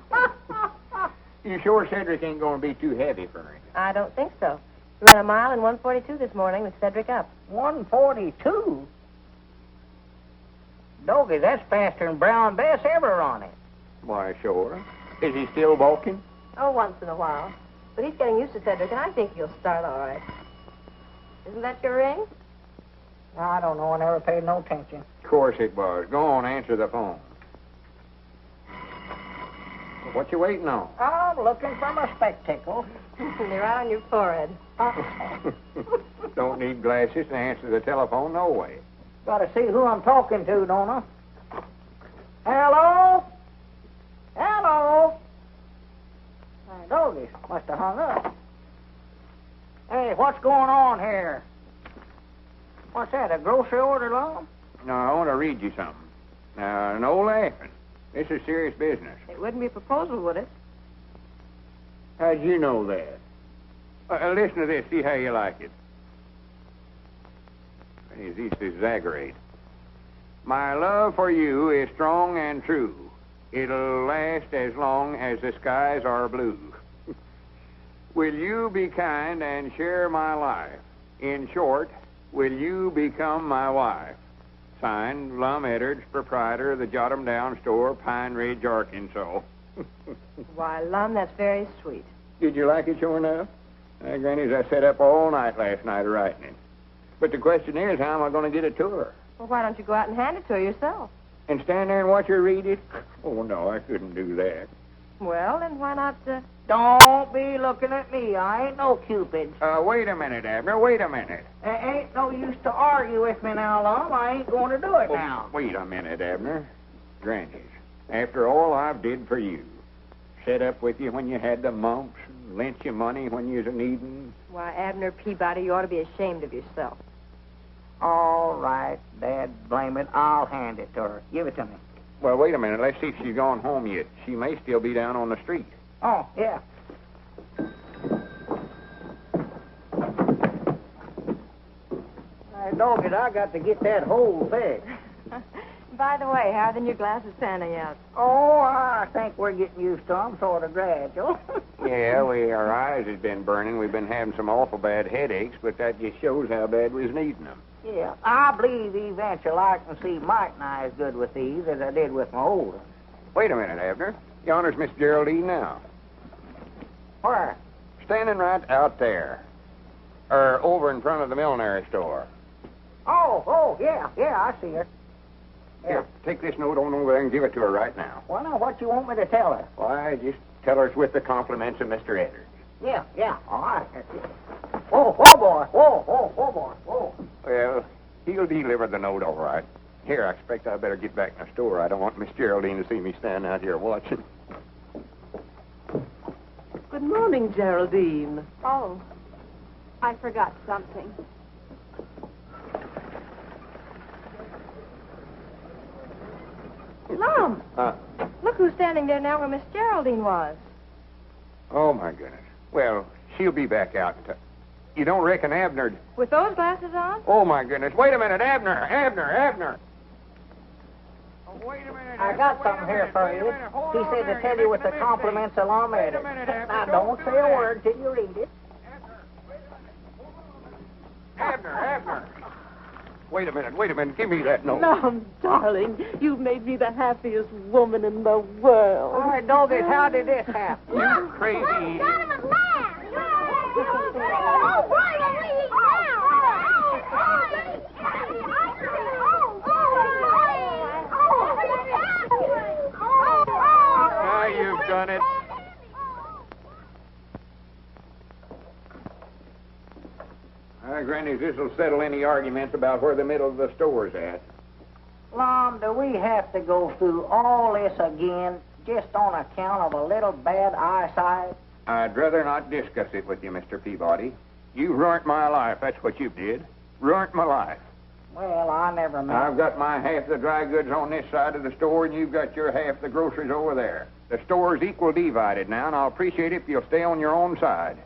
You sure Cedric ain't going to be too heavy for him? I don't think so. He ran a mile in 1:42 this morning with Cedric up. 1:42? Doggy, that's faster than Brown Bess ever run it. Why, sure. Is he still balking? Oh, once in a while. But he's getting used to Cedric, and I think he'll start all right. Isn't that your ring? I don't know. I never paid no attention. Of course it was. Go on, answer the phone. What you waiting on? I'm looking for my spectacles. They're right on your forehead. Don't need glasses to answer the telephone, no way. Gotta see who I'm talking to, don't I? Hello? Hello? Doggy must have hung up. Hey, what's going on here? What's that, a grocery order, Lum? No, I want to read you something. Now, no laughing. This is serious business. It wouldn't be a proposal, would it? How'd you know that? Listen to this, see how you like it. He's easy to exaggerate. My love for you is strong and true. It'll last as long as the skies are blue. Will you be kind and share my life? In short, will you become my wife? Signed, Lum Edwards, proprietor of the Jot 'em Down store, Pine Ridge, Arkansas. Why, Lum, that's very sweet. Did you like it, sure enough? Granny's, I sat up all night last night writing it. But the question is, how am I going to get it to her? Well, why don't you go out and hand it to her yourself? And stand there and watch her read it? Oh, no, I couldn't do that. Well, then why not, Don't be looking at me. I ain't no Cupid. Wait a minute, Abner. Wait a minute. Ain't no use to argue with me now, Lum. I ain't going to do it now. Wait a minute, Abner. Granny's, after all I've did for you, set up with you when you had the mumps, and lent you money when you was a needing. Why, Abner Peabody, you ought to be ashamed of yourself. All right, Dad, blame it. I'll hand it to her. Give it to me. Well, wait a minute. Let's see if she's gone home yet. She may still be down on the street. Oh, yeah. Hey, dogged, I got to get that whole thing. By the way, how are the new glasses panning out? Oh, I think we're getting used to them, sort of gradual. Yeah, our eyes has been burning. We've been having some awful bad headaches, but that just shows how bad we was needing them. Yeah, I believe eventually I can see Mike and I as good with these as I did with my old ones. Wait a minute, Abner. Yonder's Miss Geraldine now. Where? Standing right out there. Or over in front of the millinery store. Oh, yeah, I see her. Yeah. Here, take this note on over there and give it to her right now. Well, now, what you want me to tell her? Why, just tell her it's with the compliments of Mr. Edwards. Yeah, all right. That's it. Whoa, boy. Whoa, boy. Whoa. Well, he'll deliver the note all right. Here, I expect I better get back in the store. I don't want Miss Geraldine to see me standing out here watching. Good morning, Geraldine. Oh, I forgot something. Lum, look who's standing there now where Miss Geraldine was. Oh, my goodness. Well, she'll be back out in You don't reckon Abner... With those glasses on? Oh, my goodness. Wait a minute, Abner. Oh, wait a minute. I got something here for you. He said to tell you with the compliments of Lum Edwards. Now, don't say a word till you read it. Abner. Wait a minute. Give me that note. Lum, darling, you've made me the happiest woman in the world. All right, doggies, how did this happen? You crazy... Now you've done it. Granny, this'll settle any arguments about where the middle of the store's at. Lum, do we have to go through all this again just on account of a little bad eyesight? I'd rather not discuss it with you, Mr. Peabody. You ruined my life, that's what you did. Ruined my life. Well, I never meant... I've got my half the dry goods on this side of the store, and you've got your half the groceries over there. The store's equal divided now, and I'll appreciate it if you'll stay on your own side.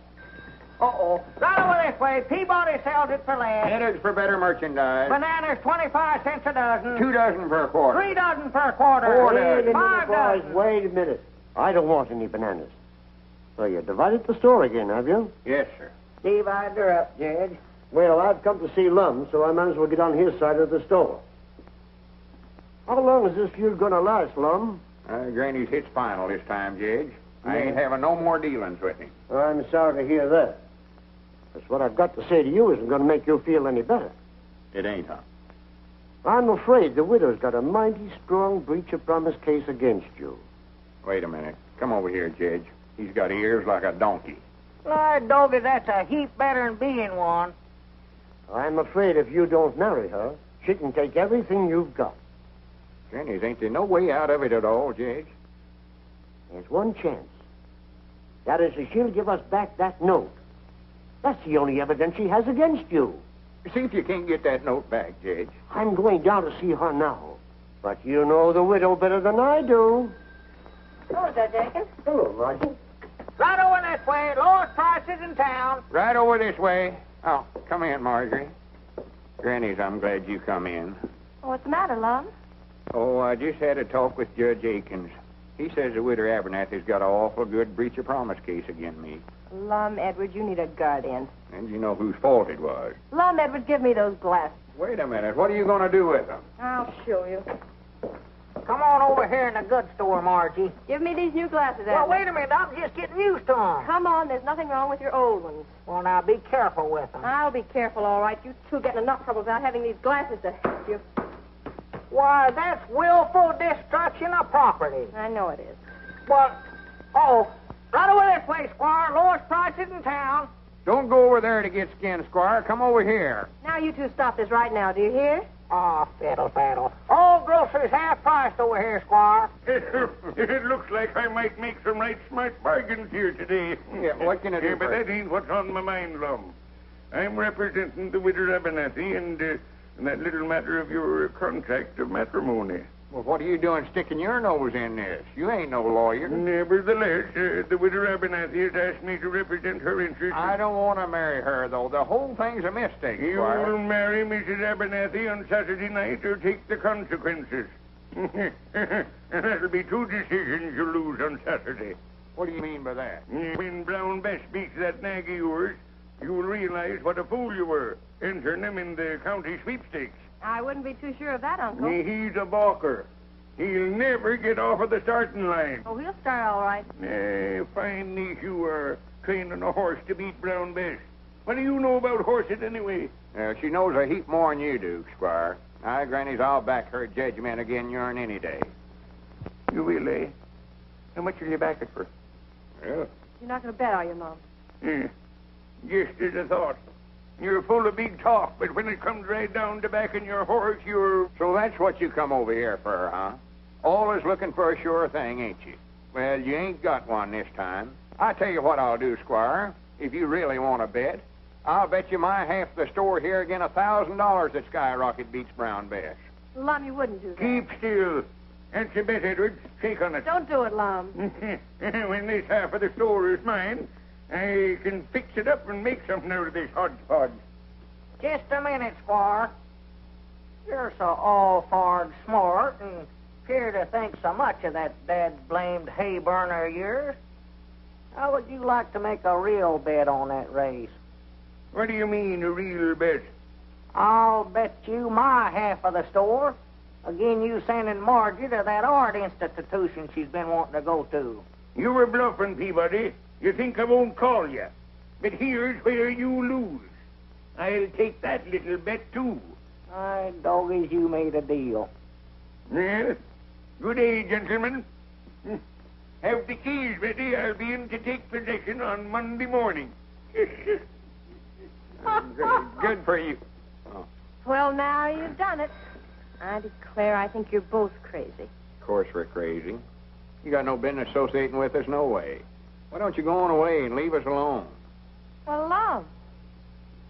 Uh-oh. Right over this way. Peabody sells it for less. Headers for better merchandise. Bananas, 25 cents a dozen. 2 dozen per quarter. 3 dozen per quarter. 4 dozen. 5 dozen. Wait a minute. I don't want any bananas. So you divided the store again, have you? Yes, sir. Divide her up, Judge. Well, I've come to see Lum, so I might as well get on his side of the store. How long is this feud going to last, Lum? Granny's hit's final this time, Judge. I ain't having no more dealings with him. I'm sorry to hear that. That's what I've got to say to you isn't going to make you feel any better. It ain't, huh? I'm afraid the widow's got a mighty strong breach of promise case against you. Wait a minute. Come over here, Judge. He's got ears like a donkey. Lord, doggy, that's a heap better than being one. I'm afraid if you don't marry her, she can take everything you've got. Granny's, ain't there no way out of it at all, Judge? There's one chance. That is, if she'll give us back that note. That's the only evidence she has against you. See if you can't get that note back, Judge. I'm going down to see her now. But you know the widow better than I do. Hello, Judge Aiken. Hello, Margie. Right over this way. Lowest prices in town. Right over this way. Oh, come in, Marjorie. Granny's, I'm glad you come in. What's the matter, Lum? Oh, I just had a talk with Judge Aikens. He says the widow Abernathy's got an awful good breach of promise case against me. Lum, Edward, you need a guardian. And you know whose fault it was. Lum, Edward, give me those glasses. Wait a minute. What are you going to do with them? I'll show you. Come on over here in the goods store, Margie. Give me these new glasses, Edward. Well, wait a minute. I'm just getting used to them. Come on, there's nothing wrong with your old ones. Well, now, be careful with them. I'll be careful, all right. You two getting enough trouble without having these glasses to help you. Why, that's willful destruction of property. I know it is. Well, right over this way, Squire. Lowest prices in town. Don't go over there to get skinned, Squire. Come over here. Now you two stop this right now, do you hear? Ah, fiddle faddle. All groceries half priced over here, Squire. It looks like I might make some right smart bargains here today. Yeah, what can I do But for that ain't what's on my mind, Lum. I'm representing the widow Abernathy and that little matter of your contract of matrimony. Well, what are you doing sticking your nose in this? You ain't no lawyer. Nevertheless, the widow Abernathy has asked me to represent her interests. I don't want to marry her, though. The whole thing's a mistake, You Squire. will marry Mrs. Abernathy on Saturday night or take the consequences. And that'll be two decisions you'll lose on Saturday. What do you mean by that? When Brown Bess beats that nag of yours, you'll realize what a fool you were, entering him in the county sweepstakes. I wouldn't be too sure of that, Uncle. He's a balker. He'll never get off of the starting line. Oh, he'll start all right. Fine niece you are, training a horse to beat Brown Bess. What do you know about horses anyway? She knows a heap more than you do, Squire. Grannies, I'll back her judgment again yourn any day. You will, eh? How much will you back it for? Well, You're not going to bet, are you, Mom? Just as I thought. You're full of big talk, but when it comes right down to backing your horse, you're... so that's what you come over here for, huh? Always looking for a sure thing, ain't you? Well, you ain't got one this time. I tell you what I'll do, Squire. If you really want to bet, I'll bet you my half the store here again $1,000 that Skyrocket beats Brown Bess. Lum, you wouldn't do that. Keep still. That's a bet, Edward. Shake on it. Don't do it, Lum. When this half of the store is mine, I can fix it up and make something out of this hodgepodge. Just a minute, Squire. You're so all-farred smart and appear to think so much of that dad-blamed hay burner of yours. How would you like to make a real bet on that race? What do you mean, a real bet? I'll bet you my half of the store. Again, you sending Margie to that art institution she's been wanting to go to. You were bluffing, Peabody. You think I won't call you. But here's where you lose. I'll take that little bet, too. My doggies, you made a deal. Well, good day, gentlemen. Have the keys ready. I'll be in to take possession on Monday morning. Good for you. Oh, Well, now you've done it. I declare I think you're both crazy. of course we're crazy. You got no business associating with us, no way. Why don't you go on away and leave us alone? Well, Lum.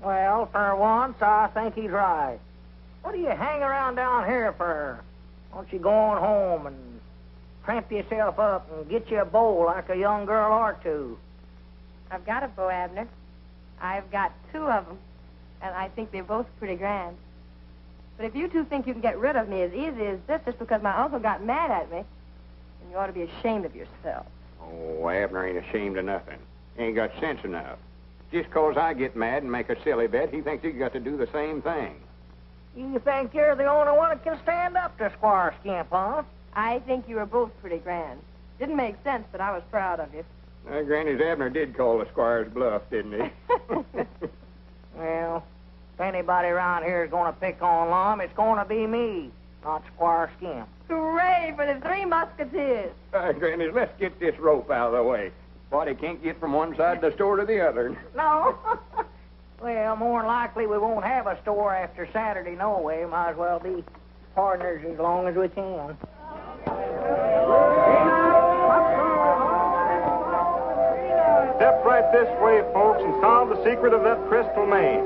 Well, for once, I think he's right. What do you hang around down here for? Why don't you go on home and tramp yourself up and get you a bow like a young girl or two? I've got a bow, Abner. I've got two of them, and I think they're both pretty grand. But if you two think you can get rid of me as easy as this just because my uncle got mad at me, then you ought to be ashamed of yourself. Oh, Abner ain't ashamed of nothing. He ain't got sense enough. Just 'cause I get mad and make a silly bet, he thinks he's got to do the same thing. You think you're the only one that can stand up to Squire Skimp, huh? I think you were both pretty grand. Didn't make sense, but I was proud of you. Granny's Abner did call the squire's bluff, didn't he? Well, if anybody around here is going to pick on Lum, it's going to be me, not Squire Skimp. Hooray for the Three Musketeers. Granny, let's get this rope out of the way. Boy, he can't get from one side of the store to the other. No. Well, more than likely we won't have a store after Saturday, no way. Might as well be partners as long as we can. Step right this way, folks, and solve the secret of that crystal maze.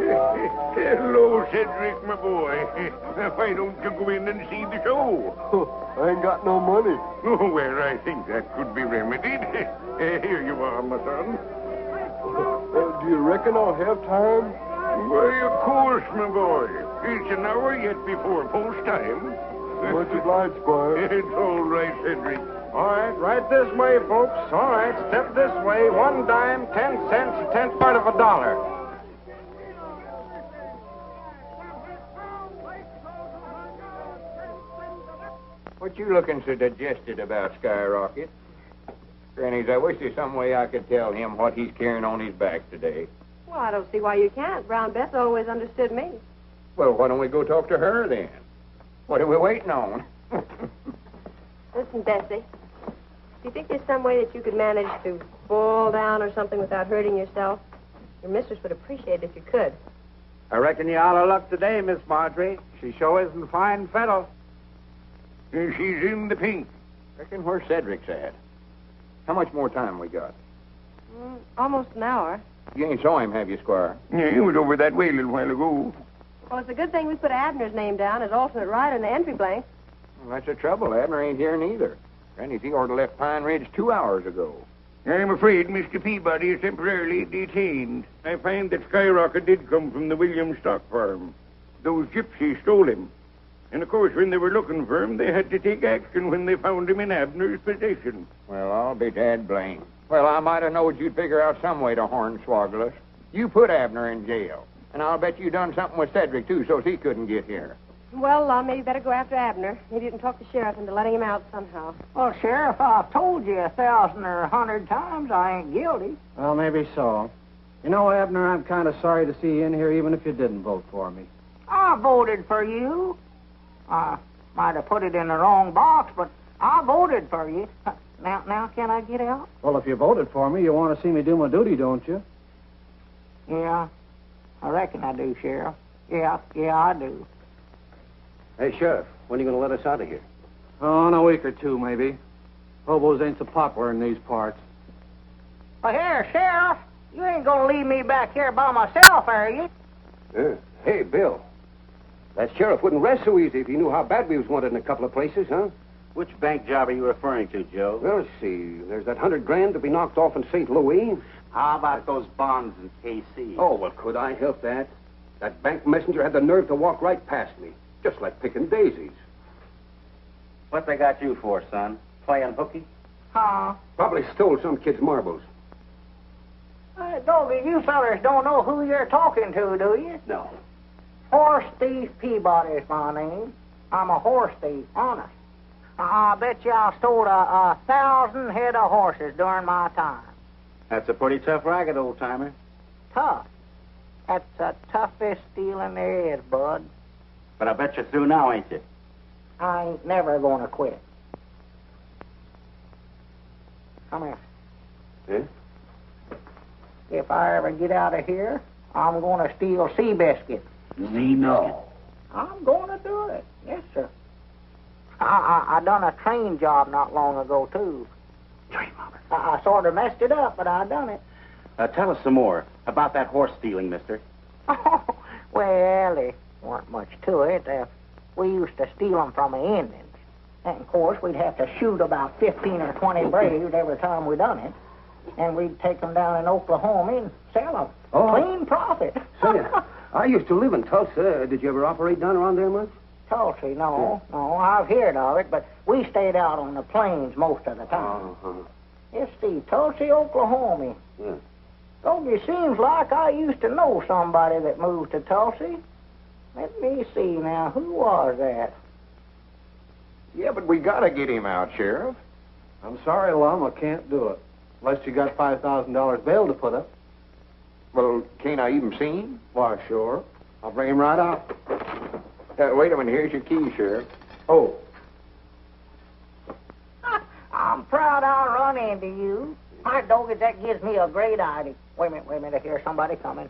Hello, Cedric, my boy. Why don't you go in and see the show? I ain't got no money. Oh, well, I think that could be remedied. Here you are, my son. Do you reckon I'll have time? Why, of course, my boy. It's an hour yet before post time. Much obliged, Squire. It's all right, Cedric. All right, right this way, folks. All right, step this way. 1 dime, 10 cents, a tenth part of a dollar. What you looking so digested about, Skyrocket? Grannies, I wish there's some way I could tell him what he's carrying on his back today. Well, I don't see why you can't. Brown Bess always understood me. Well, why don't we go talk to her then? What are we waiting on? Listen, Bessie. Do you think there's some way that you could manage to fall down or something without hurting yourself? Your mistress would appreciate it if you could. I reckon you're out of luck today, Miss Marjorie. She sure isn't fine fettle. She's in the pink. Reckon where Cedric's at. How much more time we got? Almost an hour. You ain't saw him, have you, Squire? Yeah, he was over that way a little while ago. Well, it's a good thing we put Abner's name down as alternate rider in the entry blank. Well, that's the trouble. Abner ain't here neither. Granny's he ought to left Pine Ridge 2 hours ago. I'm afraid Mr. Peabody is temporarily detained. I find that Skyrocket did come from the Williams stock farm. Those gypsies stole him. And, of course, when they were looking for him, they had to take action when they found him in Abner's possession. Well, I'll be dad blamed. Well, I might have knowed you'd figure out some way to hornswoggle us. You put Abner in jail. And I'll bet you done something with Cedric, too, so he couldn't get here. Well, maybe better go after Abner. Maybe you can talk the sheriff into letting him out somehow. Well, Sheriff, I've told you 1,000 or 100 times I ain't guilty. Well, maybe so. You know, Abner, I'm kind of sorry to see you in here, even if you didn't vote for me. I voted for you. I might have put it in the wrong box, but I voted for you. Now, can I get out? Well, if you voted for me, you want to see me do my duty, don't you? Yeah, I reckon I do, Sheriff. Yeah, I do. Hey, Sheriff, when are you going to let us out of here? Oh, in a week or two, maybe. Hobos ain't so popular in these parts. Well, here, Sheriff, you ain't gonna leave me back here by myself, are you? Hey, Bill. That sheriff wouldn't rest so easy if he knew how bad we was wanted in a couple of places, huh? Which bank job are you referring to, Joe? Well, let's see. There's that $100,000 to be knocked off in St. Louis. How about those bonds in KC? Oh, well, could I help that? That bank messenger had the nerve to walk right past me, just like picking daisies. What they got you for, son? Playing hooky? Huh? Probably stole some kid's marbles. Doggy, you fellers don't know who you're talking to, do you? No. Horse Thief Peabody's my name. I'm a horse thief, honest. I bet you I stole 1,000 head of horses during my time. That's a pretty tough racket, old-timer. Tough? That's the toughest stealing there is, bud. But I bet you're through now, ain't you? I ain't never gonna quit. Come here. Yeah? If I ever get out of here, I'm gonna steal sea biscuits. No. I'm gonna do it. Yes, sir. I done a train job not long ago, too. Train robber. I sort of messed it up, but I done it. Tell us some more about that horse stealing, mister. Well, there weren't much to it. We used to steal them from the Indians. And, of course, we'd have to shoot about 15 or 20 braves every time we done it. And we'd take them down in Oklahoma and sell them. Oh. Clean profit. Say, I used to live in Tulsa. Did you ever operate down around there much? Tulsa, no. I've heard of it, but we stayed out on the plains most of the time. Let's see, Tulsa, Oklahoma. Yeah. It seems like I used to know somebody that moved to Tulsa. Let me see now, who was that? Yeah, but we gotta get him out, Sheriff. I'm sorry, Lum, I can't do it. Unless you got $5,000 bail to put up. Well, can't I even see him? Why, sure. I'll bring him right out. Wait a minute, here's your key, Sheriff. Oh. I'm proud I'll run into you. My dog, that gives me a great idea. Wait a minute, I hear somebody coming.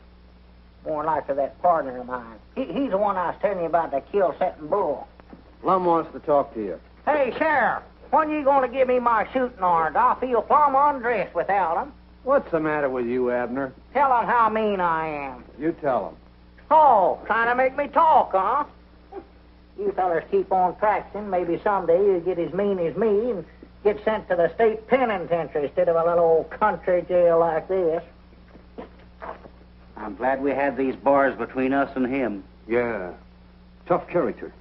More likely that partner of mine. He's the one I was telling you about that kill-setting bull. Lum wants to talk to you. Hey, Sheriff, when you going to give me my shooting orders? I feel plumb undressed without them. What's the matter with you, Abner? Tell them how mean I am. You tell him. Oh, trying to make me talk, huh? You fellas keep on practicing. Maybe someday you'll get as mean as me and get sent to the state penitentiary instead of a little old country jail like this. I'm glad we had these bars between us and him. Yeah. Tough character.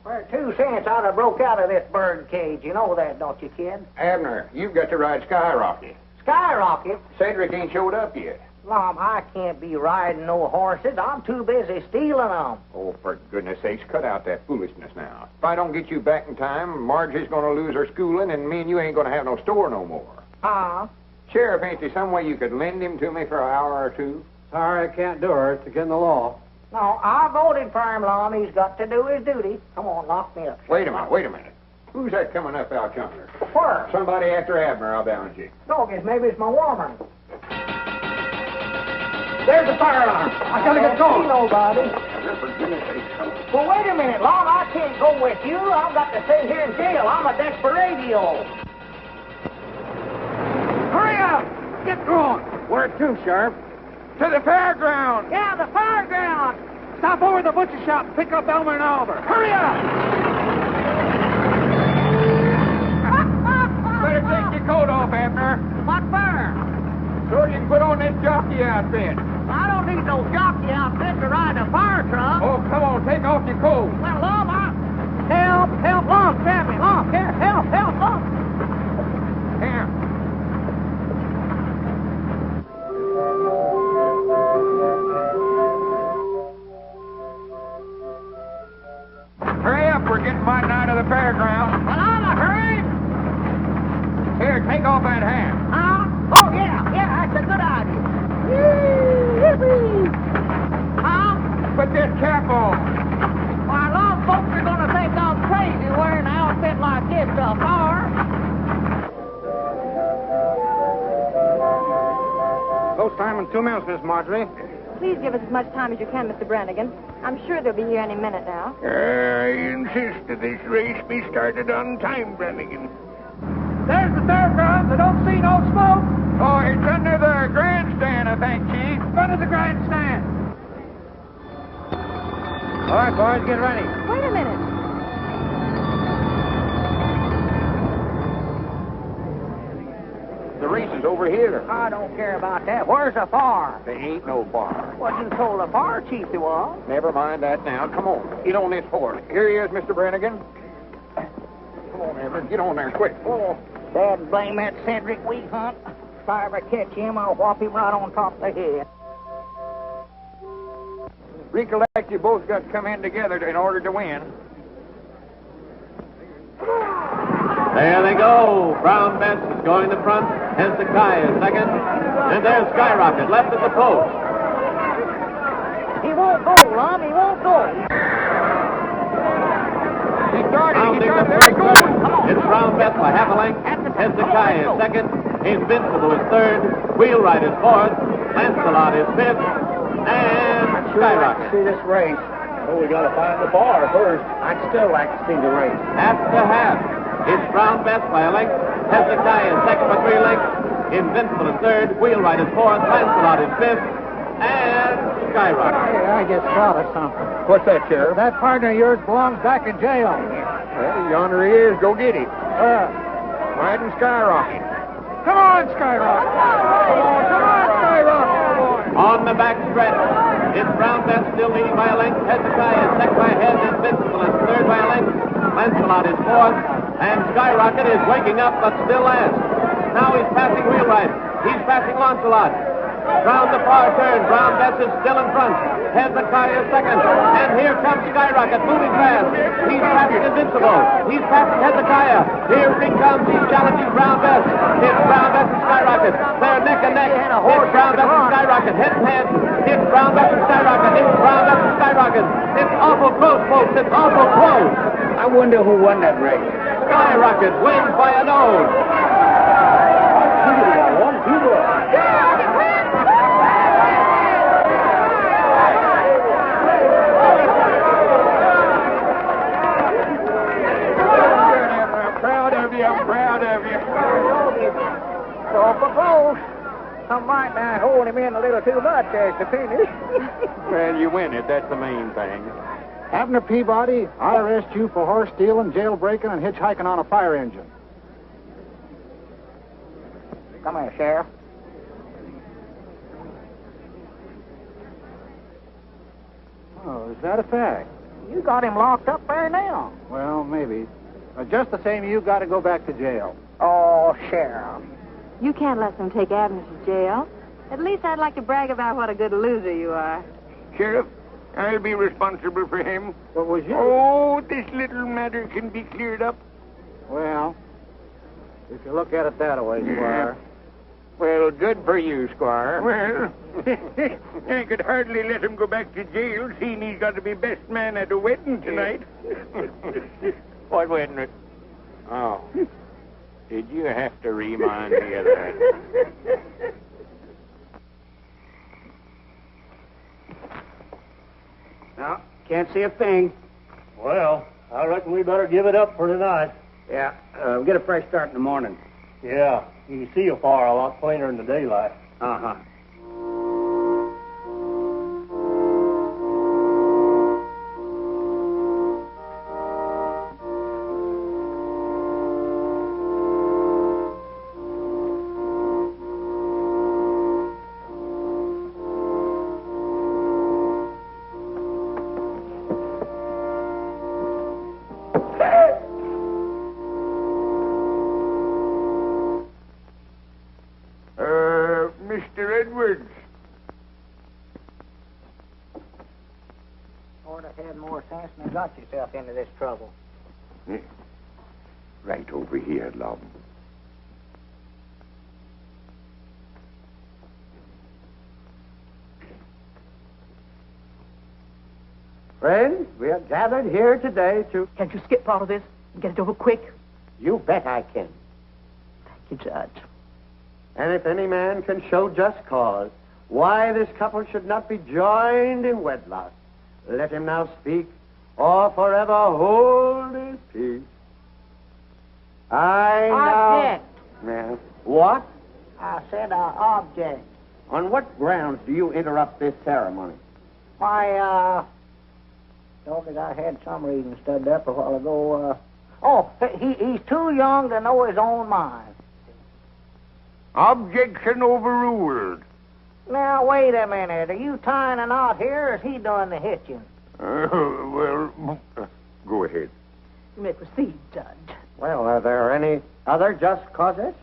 For 2 cents, I'd have broke out of this bird cage. You know that, don't you, kid? Abner, you've got to ride Skyrocket. Skyrocket? Cedric ain't showed up yet. Mom, I can't be riding no horses. I'm too busy stealing them. Oh, for goodness sakes, cut out that foolishness now. If I don't get you back in time, Margie's going to lose her schooling, and me and you ain't going to have no store no more. Huh? Sheriff, ain't there some way you could lend him to me for an hour or two? Sorry, I can't do her. It's against the law. No, I voted for him, Lom. He's got to do his duty. Come on, lock me up. Wait a minute. Who's that coming up out yonder? Where? Somebody after Abner, I'll balance you. Doggies, maybe it's my woman. There's the fire alarm. I gotta get going. Nobody. Well, wait a minute, Lon. I can't go with you. I've got to stay here in jail. I'm a desperado. Hurry up! Get going. Where to, Sheriff? To the fairground. Yeah, the fairground. Stop over at the butcher shop and pick up Elmer and Oliver. Hurry up! Better take your coat off, Abner. What for? So you can put on this jockey outfit. I don't need no jockey outfit to ride a fire truck. Oh, come on, take off your coat. Well, Lon, help, Lon, Sammy, Lon, here, help, Lon. Here. Hurry up, we're getting mighty nigh to the fairground. Well, I'm a hurry. Here, take off that hat. Huh? Oh, yeah, that's a good idea. Yippee! Huh? Put this cap on. Why, a lot of folks are going to think I'm crazy wearing an outfit like this to a fire. Post time in 2 minutes, Miss Marjorie. Please give us as much time as you can, Mr. Brannigan. I'm sure they'll be here any minute now. I insist that this race be started on time, Brannigan. There's the fairgrounds. I don't see no smoke. Oh, it's under the grandstand, I think, Chief. Under the grandstand. All right, boys, get ready. Wait a minute. The race is over here. I don't care about that. Where's the fire? There ain't no bar. Wasn't told the fire chief there was. Never mind that now. Come on. Get on this horse. Here he is, Mr. Brannigan. Come on, Everett. Get on there, quick. Oh, Dad blame that Cedric we hunt. If I ever catch him, I'll whop him right on top of the head. Recollect you both got to come in together in order to win. There they go. Brown Bess is going to front. Hezekiah is second. And there's Skyrocket left at the post. He won't go, Lon. He won't go. Rounding the first turn. It's Brown Bess by half a length. Hezekiah is second. Invincible is third. Wheelwright is fourth. Lancelot is fifth. And Skyrocket. See this race. Oh, we got to find the bar first. I'd still like to see the race. Half to half. It's Brown Bess by a length. Hezekiah is second by 3 lengths. Invincible is third. Wheelwright is fourth. Lancelot is fifth. And Skyrocket. Hey, I just thought of something. What's that, Sheriff? That partner of yours belongs back in jail. Well, yonder he is. Go get him. Riding Skyrocket. Come on, Skyrocket. Come on, Skyrocket. On the back stretch, it's Brown Bess still leading by a length. Hezekiah is second by a head. Invincible is third by a length. Lancelot is fourth. And Skyrocket is waking up, but still last. Now he's passing Wheelwright. He's passing Lancelot. Round the far turn, Brown Bess is still in front. Hezekiah is second. And here comes Skyrocket, moving fast. He's passing Invincible. He's passing Hezekiah. Here he comes. He's challenging Brown Bess. It's Brown Bess and Skyrocket. They're neck and neck. It's Brown Bess and Skyrocket. Head and head. It's Brown Bess and Skyrocket. It's Brown Bess and Skyrocket. It's awful close, folks. It's awful close. I wonder who won that race. Skyrocket wins by a nose. I'm proud of you. So propose. Some might not hold him in a little too much as to finish. Well, you win it. That's the main thing. Abner Peabody, I arrest you for horse stealing, jailbreaking, and hitchhiking on a fire engine. Come here, Sheriff. Oh, is that a fact? You got him locked up there now. Well, maybe. Just the same, you've got to go back to jail. Oh, Sheriff. You can't let them take Abner to jail. At least I'd like to brag about what a good loser you are. Sheriff, I'll be responsible for him. What was you? Oh, this little matter can be cleared up. Well, if you look at it that way, Squire. Well, good for you, Squire. Well, I could hardly let him go back to jail, seeing he's got to be best man at a wedding tonight. What wedding? Oh. Did you have to remind me of that? No, can't see a thing. Well, I reckon we better give it up for tonight. Yeah, we'll get a fresh start in the morning. Yeah, you can see afar a lot plainer in the daylight. Uh-huh. Mr. Edwards. Ought to had more sense than got yourself into this trouble. Right over here, love. Friends, we are gathered here today to... Can't you skip part of this and get it over quick? You bet I can. Thank you, Judge. And if any man can show just cause why this couple should not be joined in wedlock, let him now speak or forever hold his peace. I Object. Now... What? I said object. On what grounds do you interrupt this ceremony? Why, Dog, I had some reason studied up a while ago. He's too young to know his own mind. Objection overruled. Now, wait a minute. Are you tying a knot here, or is he doing the hitching? Go ahead. You may proceed, Judge. Well, are there any other just causes?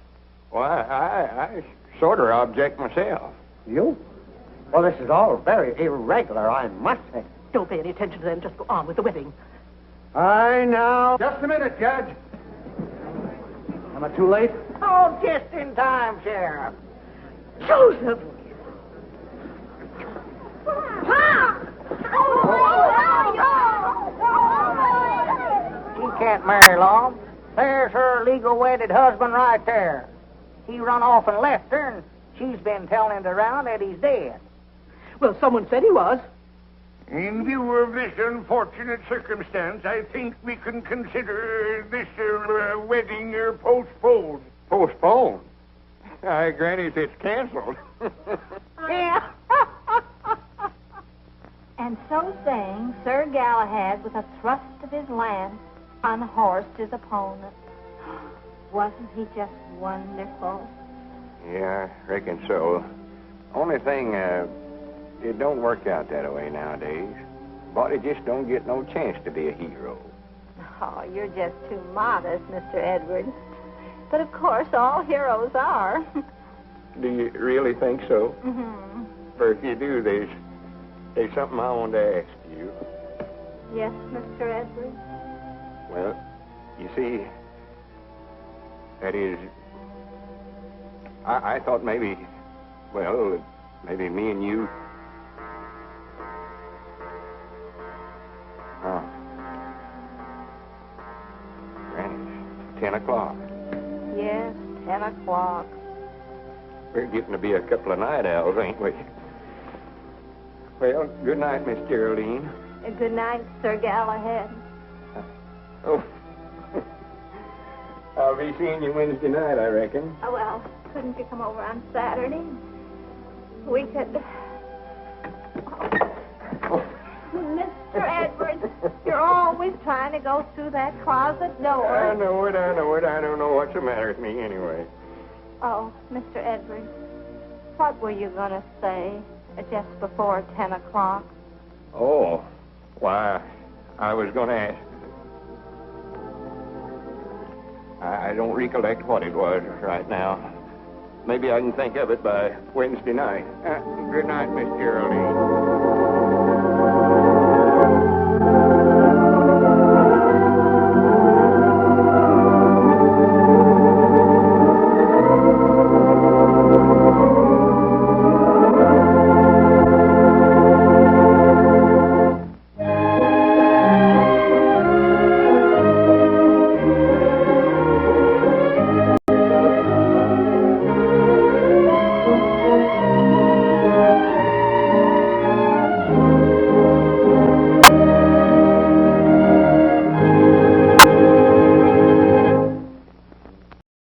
Well, I sort of object myself. You? Well, this is all very irregular, I must say. Don't pay any attention to them. Just go on with the wedding. I now... Just a minute, Judge. Am I too late? Oh, just in time, Sheriff. Joseph! She can't marry long. There's her legal wedded husband right there. He run off and left her, and she's been telling it around that he's dead. Well, someone said he was. In view of this unfortunate circumstance, I think we can consider this wedding postponed. Postponed? Granny, it's canceled. Yeah. And so saying, Sir Galahad, with a thrust of his lance, unhorsed his opponent. Wasn't he just wonderful? Yeah, I reckon so. Only thing, it don't work out that way nowadays. Body just don't get no chance to be a hero. Oh, you're just too modest, Mr. Edwards. But of course, all heroes are. Do you really think so? Mm-hmm. For if you do, there's something I want to ask you. Yes, Mr. Edwards? Well, you see, that is, I thought maybe me and you. Oh. Granny, 10 o'clock. Yes, 10 o'clock. We're getting to be a couple of night owls, ain't we? Well, good night, Miss Geraldine. Good night, Sir Galahad. Oh. I'll be seeing you Wednesday night, I reckon. Oh, well, couldn't you come over on Saturday? We could... Oh. Mr. Edwards, you're always trying to go through that closet door. I know it. I don't know what's the matter with me anyway. Oh, Mr. Edwards, what were you going to say just before 10 o'clock? Oh, why, I was going to ask. I don't recollect what it was right now. Maybe I can think of it by Wednesday night. Good night, Miss Geraldine.